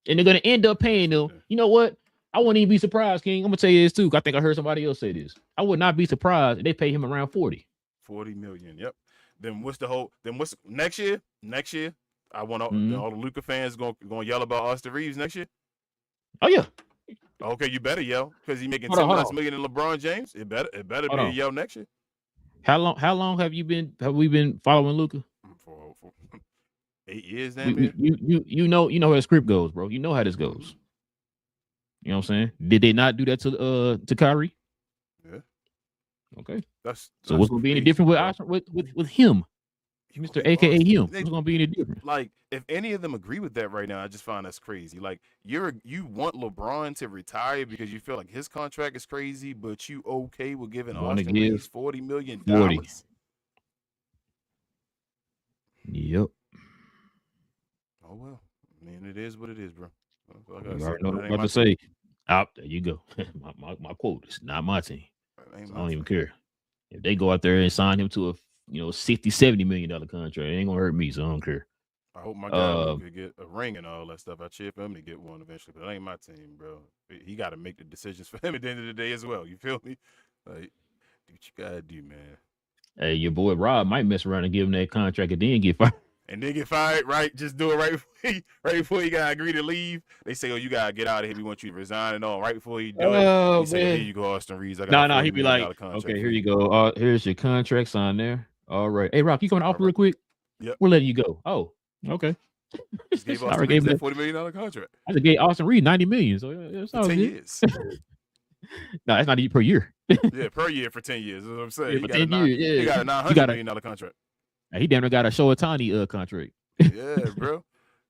And they're going to end up paying him. You know what? I wouldn't even be surprised, King. I'm going to tell you this, too. I think I heard somebody else say this. I would not be surprised if they pay him around 40. 40 million, yep. Then what's next year? Next year, I want all the Luka fans going to yell about Austin Reeves next year? Oh, yeah. Okay, you better yell because he's making $10 million than LeBron James. It better be a yell next year. How long have we been following Luka? For 8 years now. You know how the script goes, bro. You know how this goes. You know what I'm saying? Did they not do that to Kyrie? Yeah. Okay. That's what's gonna be any different with him? Mr. AKA him. What's gonna be any different? Like, if any of them agree with that right now, I just find that's crazy. Like, you want LeBron to retire because you feel like his contract is crazy, but you okay with giving Austin Reeves $40 million? 40. Yep. Oh well. I mean, it is what it is, bro. Like I know what I'm about to say. There you go. my quote. It's not my team. I don't even care. If they go out there and sign him to a $60-70 million contract, it ain't gonna hurt me, so I don't care. I hope my guy could get a ring and all that stuff. I cheer for him to get one eventually, but that ain't my team, bro. He got to make the decisions for him at the end of the day as well. You feel me? Like, do what you gotta do, man. Hey, your boy Rob might mess around and give him that contract and then get fired. And then get fired, right? Just do it right before he gotta agree to leave. They say, "Oh, you gotta get out of here. We want you to resign and all." Right before he do it, he say, "Here you go, Austin Reeves." No, he'd be like, "Okay, here you go. Here's your contract signed there. All right. Hey, Rob, you coming off real quick? Yep. We're letting you go. Oh, okay." Just gave Austin Reeves that $40 million contract. I just gave Austin Reeves $90 million. So it's all 10 years. No, that's not per year. Yeah, per year for 10 years. That's what I'm saying. Yeah, for 10 years. He got a $900 million contract. He damn near got a Shoatani contract. Yeah, bro.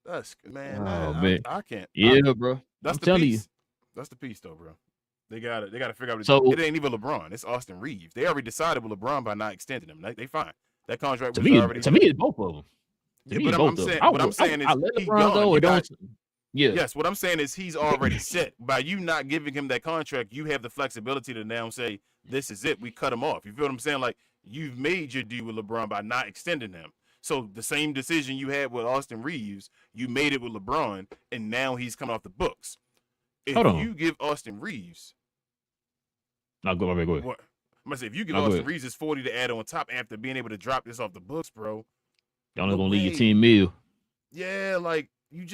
That's man. Man. I can't. Yeah, bro. That's I'm the telling piece. you. That's the piece, though, bro. They got to figure out. So it ain't even LeBron. It's Austin Reeves. They already decided with LeBron by not extending him. They fine. That contract was already. To me, it's both of them. What I'm saying is he's gone. Yes, what I'm saying is he's already set. By you not giving him that contract, you have the flexibility to now say, this is it. We cut him off. You feel what I'm saying? Like, you've made your deal with LeBron by not extending him. So the same decision you had with Austin Reeves, you made it with LeBron, and now he's coming off the books. If you give Austin Reeves... Go ahead. What? I'm going to say, if you give Austin Reeves his 40 to add on top after being able to drop this off the books, bro... Y'all not going to leave your $10 million. Yeah, like, you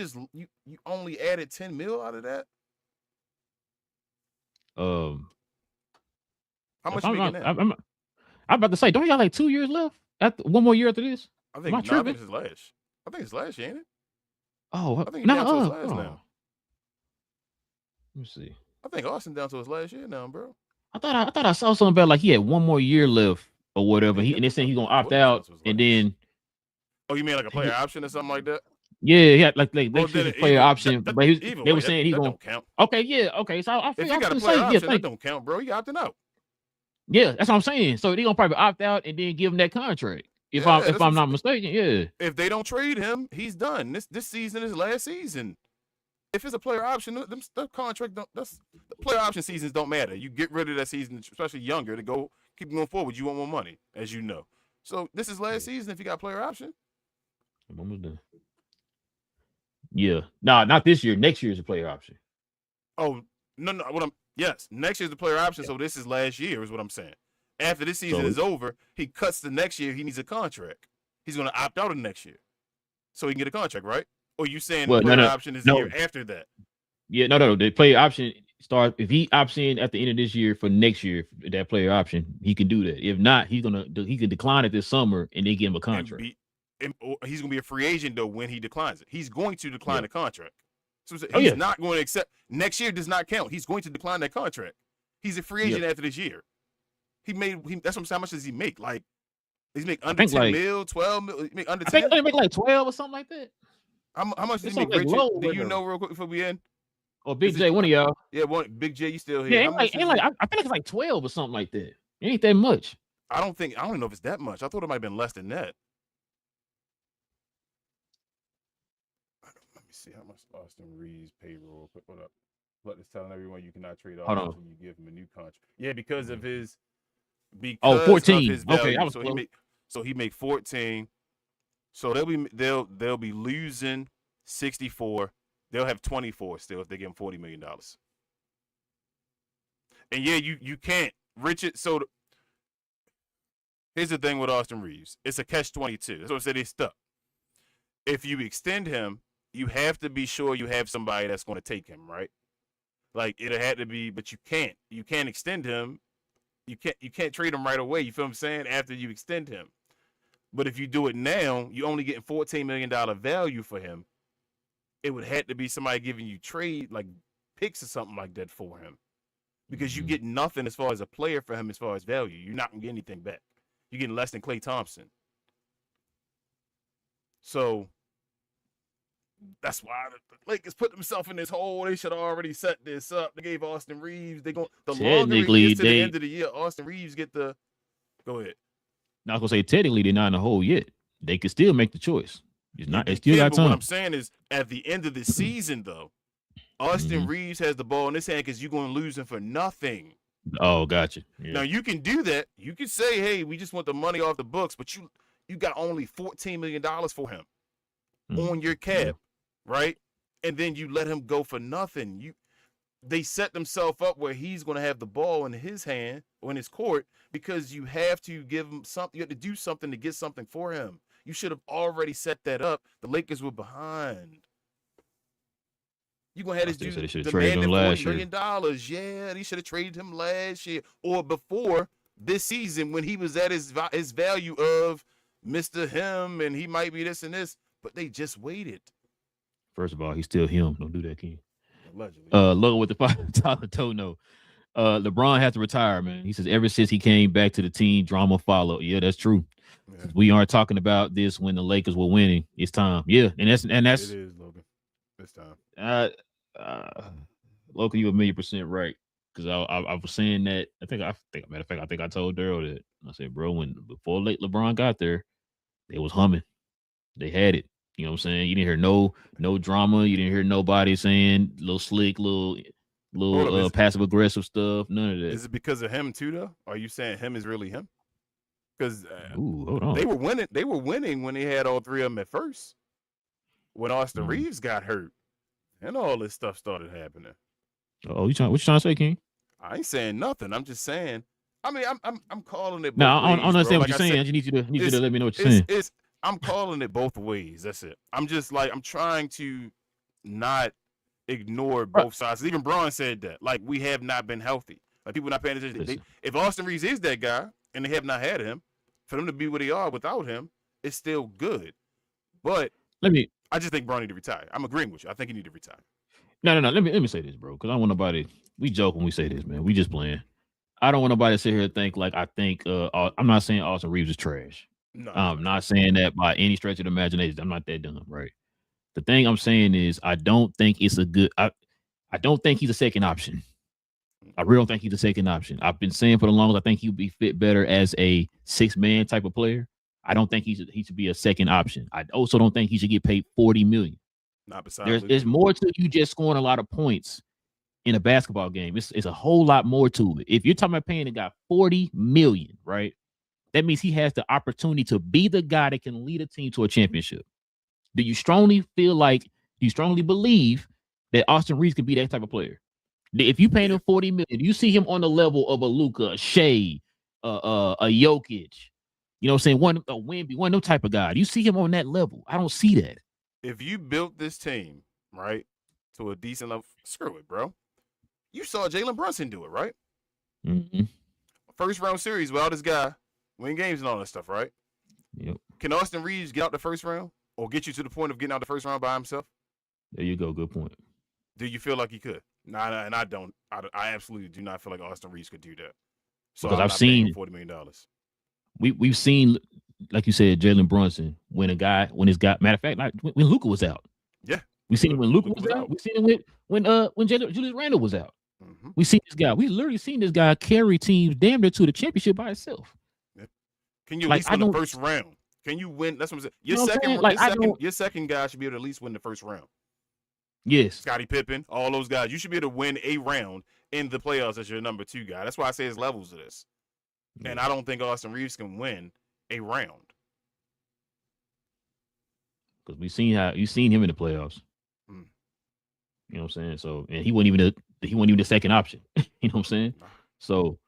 only added $10 million out of that? How much you making now? I'm about to say, don't you got like 2 years left? One more year after this? I think it's last. I think it's last year, ain't it? Oh, I think it's last now. Let me see. I think Austin down to his last year now, bro. I thought I saw something about like he had one more year left or whatever. Yeah, And they saying he's gonna I opt thought he was down out to his and last. then Oh, you mean like a player option or something like that? yeah, yeah, like Well, make sure then the player option. that, But either they way, were saying he's that gonna. don't count. Okay, yeah, okay. So I If feel you I'm got a gonna player say yeah, option, that don't count, bro. He opting out. yeah, that's what I'm saying. So they're gonna probably opt out and then give him that contract. If Yeah, that's I'm what not mistaken, yeah. if they don't trade him, he's done. This season is last season. If it's a player option, the contract don't. The player option seasons don't matter. You get rid of that season, especially younger, to go keep going forward. You want more money, as you know. So this is last season. If you got player option, I'm almost done. Yeah, nah, not this year. Next year is a player option. oh no. Yes, next year's the player option. So this is last year, is what I'm saying. After this season is over, he cuts the next year. He needs a contract. He's going to opt out of next year, so he can get a contract, right? Or you saying the player option is the year after that? Yeah, no. The player option starts if he opts in at the end of this year for next year. That player option, he can do that. If not, he can decline it this summer and they give him a contract. He's going to be a free agent though when he declines it. He's going to decline the contract. So he's not going to accept. Next year does not count. He's going to decline that contract. He's a free agent after this year. That's what I'm saying. How much does he make? Like, he's make under 10 mil, 12 mil. He make under 10. I think they make like 12 or something like that. How much does he make? Richard, do you know real quick before we end? Or Big J, one of y'all. Yeah, Big J, you still here? Yeah, I feel like it's like 12 or something like that. It ain't that much. I don't know if it's that much. I thought it might have been less than that. Let me see how much Austin Reeves payroll. Hold up. But it's telling everyone you cannot trade Austin until you give him a new contract. Yeah, because of his 14. Of his value. Okay, he make 14. So they'll be losing 64. They'll have 24 still if they give him $40 million. And yeah, you can't, Richard. So here's the thing with Austin Reeves. It's a catch-22. That's what I said. They're stuck. If you extend him, you have to be sure you have somebody that's going to take him, right? Like it had to be, but you can't. You can't extend him. You can't trade him right away. You feel what I'm saying? After you extend him. But if you do it now, you're only getting $14 million value for him. It would have to be somebody giving you trade, like picks or something like that for him. Because you get nothing as far as a player for him as far as value. You're not going to get anything back. You're getting less than Klay Thompson. So that's why the Lakers put themselves in this hole. They should have already set this up. They gave Austin Reeves. The longer it gets to the end of the year, Austin Reeves get the – go ahead. Not gonna say technically they're not in the hole yet. They can still make the choice. It's not. They still got time. What I'm saying is, at the end of the season, though, Austin Reeves has the ball in his hand because you're going to lose him for nothing. Oh, gotcha. Yeah. Now you can do that. You can say, "Hey, we just want the money off the books," but you got only $14 million for him on your cap, right? And then you let him go for nothing. They set themselves up where he's going to have the ball in his hand or in his court because you have to give him something. You have to do something to get something for him. You should have already set that up. The Lakers were behind. You're going to have this dude demanding $40 million. Yeah, they should have traded him last year or before this season when he was at his value of Mr. Him and he might be this and this, but they just waited. First of all, he's still him. Don't do that, King. Allegedly. Logo with the $5 tono. LeBron has to retire, man. He says ever since he came back to the team, drama followed. Yeah, that's true. Yeah. We aren't talking about this when the Lakers were winning. It's time. Yeah, and that's it is, Logan. It's time. Logan, you 1,000,000% right. Because I was saying that matter of fact, I think I told Daryl that. I said, bro, before late LeBron got there, they was humming. They had it. You know what I'm saying? You didn't hear no drama. You didn't hear nobody saying little slick, little passive aggressive stuff. None of that. Is it because of him too, though? Are you saying him is really him? Because hold on. They were winning. They were winning when they had all three of them at first. When Austin Reeves got hurt, and all this stuff started happening. Oh, what you trying to say, King? I ain't saying nothing. I'm just saying. I mean, I'm calling it. No, I don't understand what you're saying. I just need you to let me know what you're saying. I'm calling it both ways. That's it. I'm just like, I'm trying to not ignore both sides. Even Braun said that. Like, we have not been healthy. Like, people not paying attention. If Austin Reeves is that guy, and they have not had him, for them to be where they are without him, it's still good. But I just think Braun need to retire. I'm agreeing with you. I think he need to retire. No. Let me say this, bro, because I don't want nobody. We joke when we say this, man. We just playing. I don't want nobody to sit here and think like I think. I'm not saying Austin Reeves is trash. No, I'm not saying that by any stretch of the imagination. I'm not that dumb, right? The thing I'm saying is I don't think it's a good. I don't think he's a second option. I really don't think he's a second option. I've been saying for the longest, I think he'd be fit better as a 6-man type of player. I don't think he should be a second option. I also don't think he should get paid $40 million. not besides. There's more to you just scoring a lot of points in a basketball game. It's a whole lot more to it. If you're talking about paying a guy $40 million, right? That means he has the opportunity to be the guy that can lead a team to a championship. Do you strongly believe that Austin Reeves can be that type of player? If you pay him $40 million, you see him on the level of a Luka, a Shea, a Jokic, you know what I'm saying? One a Wemby, one of them type of guy. You see him on that level. I don't see that. If you built this team, right, to a decent level, screw it, bro. You saw Jalen Brunson do it, right? Mm-hmm. First round series without this guy, win games and all that stuff, right? Yep. Can Austin Reeves get out the first round or get you to the point of getting out the first round by himself? There you go. Good point. Do you feel like he could? Nah, and I don't. I absolutely do not feel like Austin Reeves could do that. So Because I'm I've not paying him seen $40 million. we've seen, like you said, Jalen Brunson when his guy. Matter of fact, like when Luka was out. Yeah, we seen him when Luka was out. We seen him when Julius Randle was out. Mm-hmm. We seen this guy. We literally seen this guy carry teams damn near to the championship by himself. Yeah. Can you at least win the first round? Can you win? That's what I'm saying. Your second guy should be able to at least win the first round. Yes. Scottie Pippen, all those guys. You should be able to win a round in the playoffs as your number 2 guy. That's why I say there's levels to this. Yeah. And I don't think Austin Reeves can win a round. Because you've seen him in the playoffs. Mm. You know what I'm saying? So, and he wasn't even the second option. You know what I'm saying? So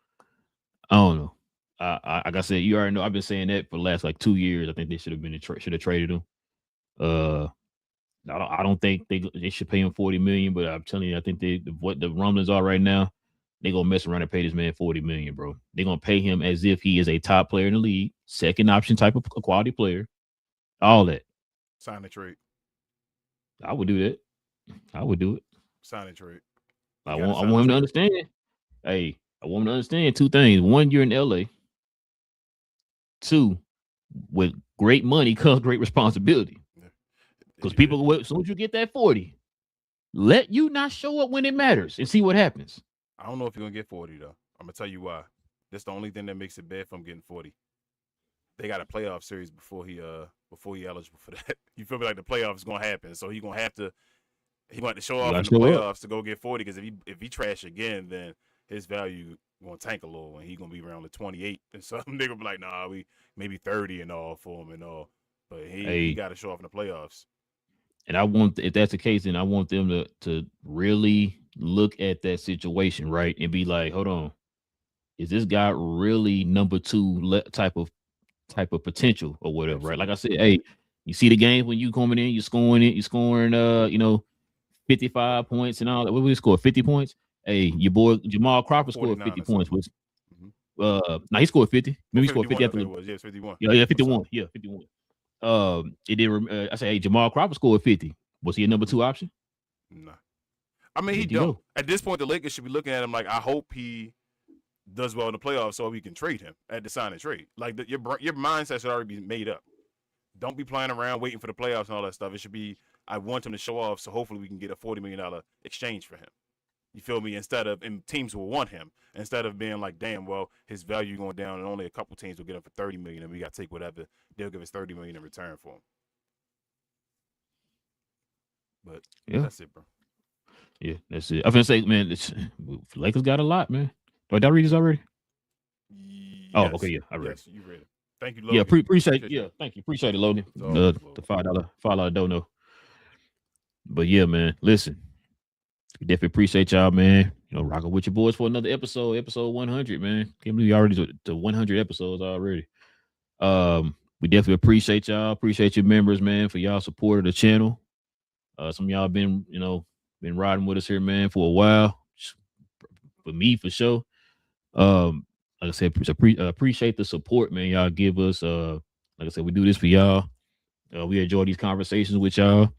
I don't know. Like I said, you already know I've been saying that for the last like 2 years. I think they should have traded him. I don't think they should pay him $40 million, but I'm telling you, I think what the rumblings are right now, they're gonna mess around and pay this man $40 million, bro. They're gonna pay him as if he is a top player in the league, second option type of a quality player, all that. Sign a trade. I would do that. I would do it. Sign a trade. I want him to understand. Hey, I want him to understand 2 things. 1, you're in LA. 2, with great money comes great responsibility. Because people, as soon as you get that 40, let you not show up when it matters and see what happens. I don't know if you're going to get 40, though. I'm going to tell you why. That's the only thing that makes it bad for him getting 40. They got a playoff series before he eligible for that. You feel me? Like the playoffs is going to happen. So he's going to have to show off in the playoffs to go get 40. Because if he trash again, then his value going to tank a little. And he's going to be around the 28. And some nigga be like, nah, we maybe 30 and all for him and all. But he got to show off in the playoffs. And if that's the case, then I want them to really look at that situation, right? And be like, hold on, is this guy really number 2 type of potential or whatever, right? Like I said, hey, you see the game when you coming in, you're scoring 55 points and all that. What did we score? 50 points? Hey, your boy Jamal Crawford scored 50 points. Now he scored 50. Maybe he scored 50 after the 51. Yeah, 51. Yeah, 51. It did. I say, hey, Jamal Crawford scored 50. Was he a number 2 option? No. I mean, he don't. At this point, the Lakers should be looking at him like, I hope he does well in the playoffs so we can trade him at the sign and trade. Like your mindset should already be made up. Don't be playing around waiting for the playoffs and all that stuff. It should be, I want him to show off, so hopefully we can get a $40 million exchange for him. You feel me? And teams will want him instead of being like, damn, well, his value going down and only a couple teams will get him for $30 million and we got to take whatever. They'll give us $30 million in return for him. But that's it, bro. Yeah, that's it. I was gonna say, man, Lakers got a lot, man. Did I read this already? Yes. Oh, okay, yeah, I read. Yes, you read it. Thank you, Logan. Yeah, appreciate it. Yeah, thank you. Appreciate it, Logan. The $5 dono. But yeah, man, listen. Definitely appreciate y'all, man. You know, rocking with your boys for another episode 100, man. Can't believe you already to 100 episodes already. We definitely appreciate y'all. Appreciate your members, man, for y'all support of the channel. Some of y'all been riding with us here, man, for a while. For me, for sure. Like I said, appreciate the support, man. Y'all give us. Like I said, we do this for y'all. We enjoy these conversations with y'all.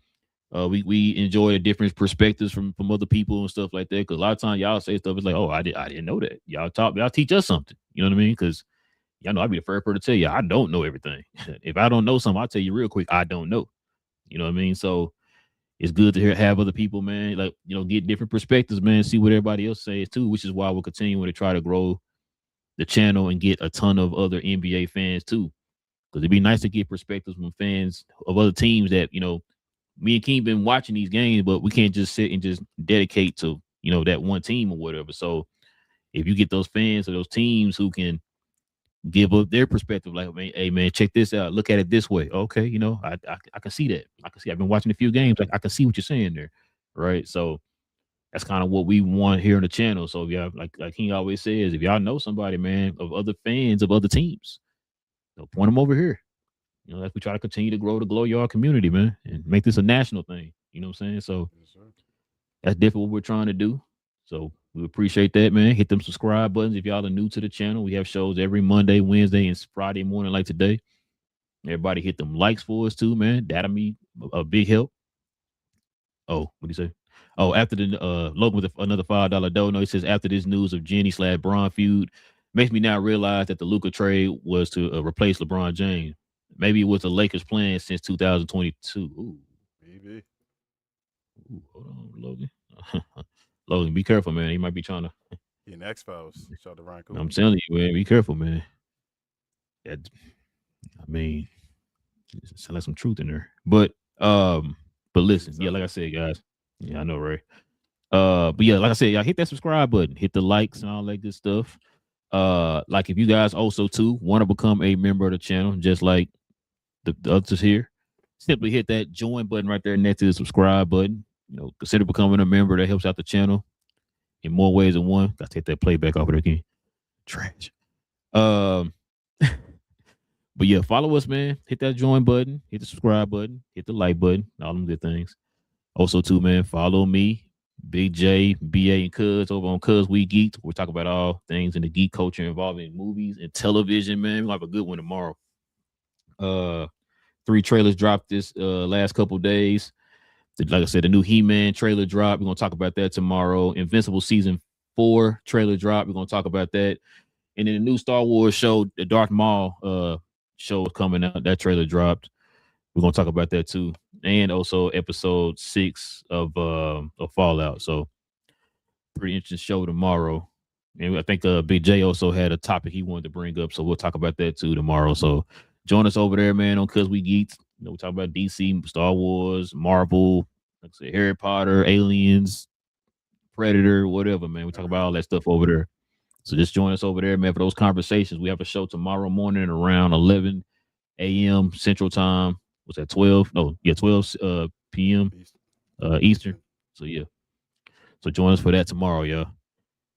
we enjoy the different perspectives from other people and stuff like that. Because a lot of times y'all say stuff, it's like, oh, I didn't know that. Y'all teach us something. You know what I mean? Because y'all know I'd be the first person to tell you I don't know everything. If I don't know something, I'll tell you real quick I don't know. You know what I mean? So it's good to have other people, man, like, get different perspectives, man, see what everybody else says too, which is why we're continuing to try to grow the channel and get a ton of other NBA fans too. Because it'd be nice to get perspectives from fans of other teams that, me and King been watching these games, but we can't just sit and just dedicate to, that one team or whatever. So if you get those fans or those teams who can give up their perspective, like, hey man, check this out, look at it this way. Okay, I can see that. I've been watching a few games, like I can see what you're saying there, right? So that's kind of what we want here on the channel. So yeah, like he always says, if y'all know somebody, man, of other fans of other teams, point them over here. As we try to continue to grow the GloYard community, man, and make this a national thing. You know what I'm saying? So that's definitely what we're trying to do. So we appreciate that, man. Hit them subscribe buttons if y'all are new to the channel. We have shows every Monday, Wednesday, and Friday morning like today. Everybody hit them likes for us too, man. That'll be a big help. Oh, what do you say? Oh, after the Logan with another $5 dono, he says, after this news of Jenny/Bron feud, makes me now realize that the Luka trade was to replace LeBron James. Maybe it was the Lakers plan since 2022. Ooh. Maybe. Ooh, hold on, Logan. Logan, be careful, man. He might be trying to. In X-Files. Shout out to Ryan Coogler. I'm telling you, man. Be careful, man. I mean, sound like some truth in there. But listen, yeah, like I said, guys. Yeah, I know, Ray. But yeah, like I said, y'all hit that subscribe button, hit the likes and all that good stuff. Like if you guys also too want to become a member of the channel, just like the others here, simply hit that join button right there next to the subscribe button. Consider becoming a member. That helps out the channel in more ways than one. Gotta take that playback off of it again. Trash. But yeah, follow us, man. Hit that join button, hit the subscribe button, hit the like button, all them good things. Also, too, man, follow me, Big J, BA, and Cuz over on Cuz We Geeked. We'll talk about all things in the geek culture involving movies and television, man. We'll have a good one tomorrow. 3 trailers dropped this last couple days. Like I said, the new He-Man trailer dropped. We're going to talk about that tomorrow. Invincible Season 4 trailer dropped. We're going to talk about that. And then the new Star Wars show, the Darth Maul show is coming out. That trailer dropped. We're going to talk about that too. And also episode 6 of Fallout. So pretty interesting show tomorrow. And I think Big J also had a topic he wanted to bring up. So we'll talk about that too tomorrow. So join us over there, man, on Cuz We Geeked. We talk about DC, Star Wars, Marvel, like I said, Harry Potter, Aliens, Predator, whatever, man. We talk about all that stuff over there. So just join us over there, man, for those conversations. We have a show tomorrow morning around 11 a.m. Central Time. Was that 12? No, yeah, 12 p.m. Eastern. So yeah. So join us for that tomorrow, y'all.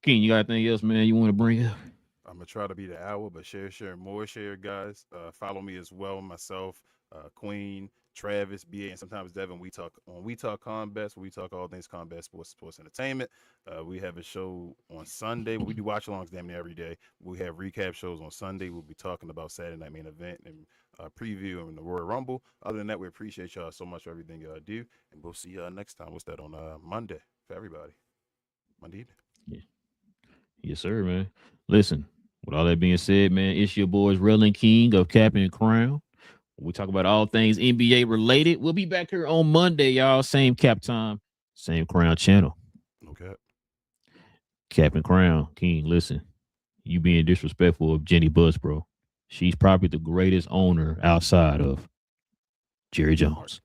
King, you got anything else, man, you want to bring up? I'm gonna try to be the hour, but share more, guys. Follow me as well, myself, Queen, Travis, BA, and sometimes Devin. We talk combat, we talk all things combat, sports entertainment. We have a show on Sunday. We do watch alongs damn near every day. We have recap shows on Sunday. We'll be talking about Saturday Night Main Event and preview and the Royal Rumble. Other than that, we appreciate y'all so much for everything y'all do, and we'll see y'all next time. What's that on Monday for everybody? Monday. Yeah. Yes, sir, man. Listen, with all that being said, man, it's your boys Relle and King of Cap and Crown. We talk about all things NBA related. We'll be back here on Monday, y'all. Same cap time, same Crown channel. Okay. Cap and Crown. King, listen, you being disrespectful of Jenny Buss, bro. She's probably the greatest owner outside of Jerry Jones.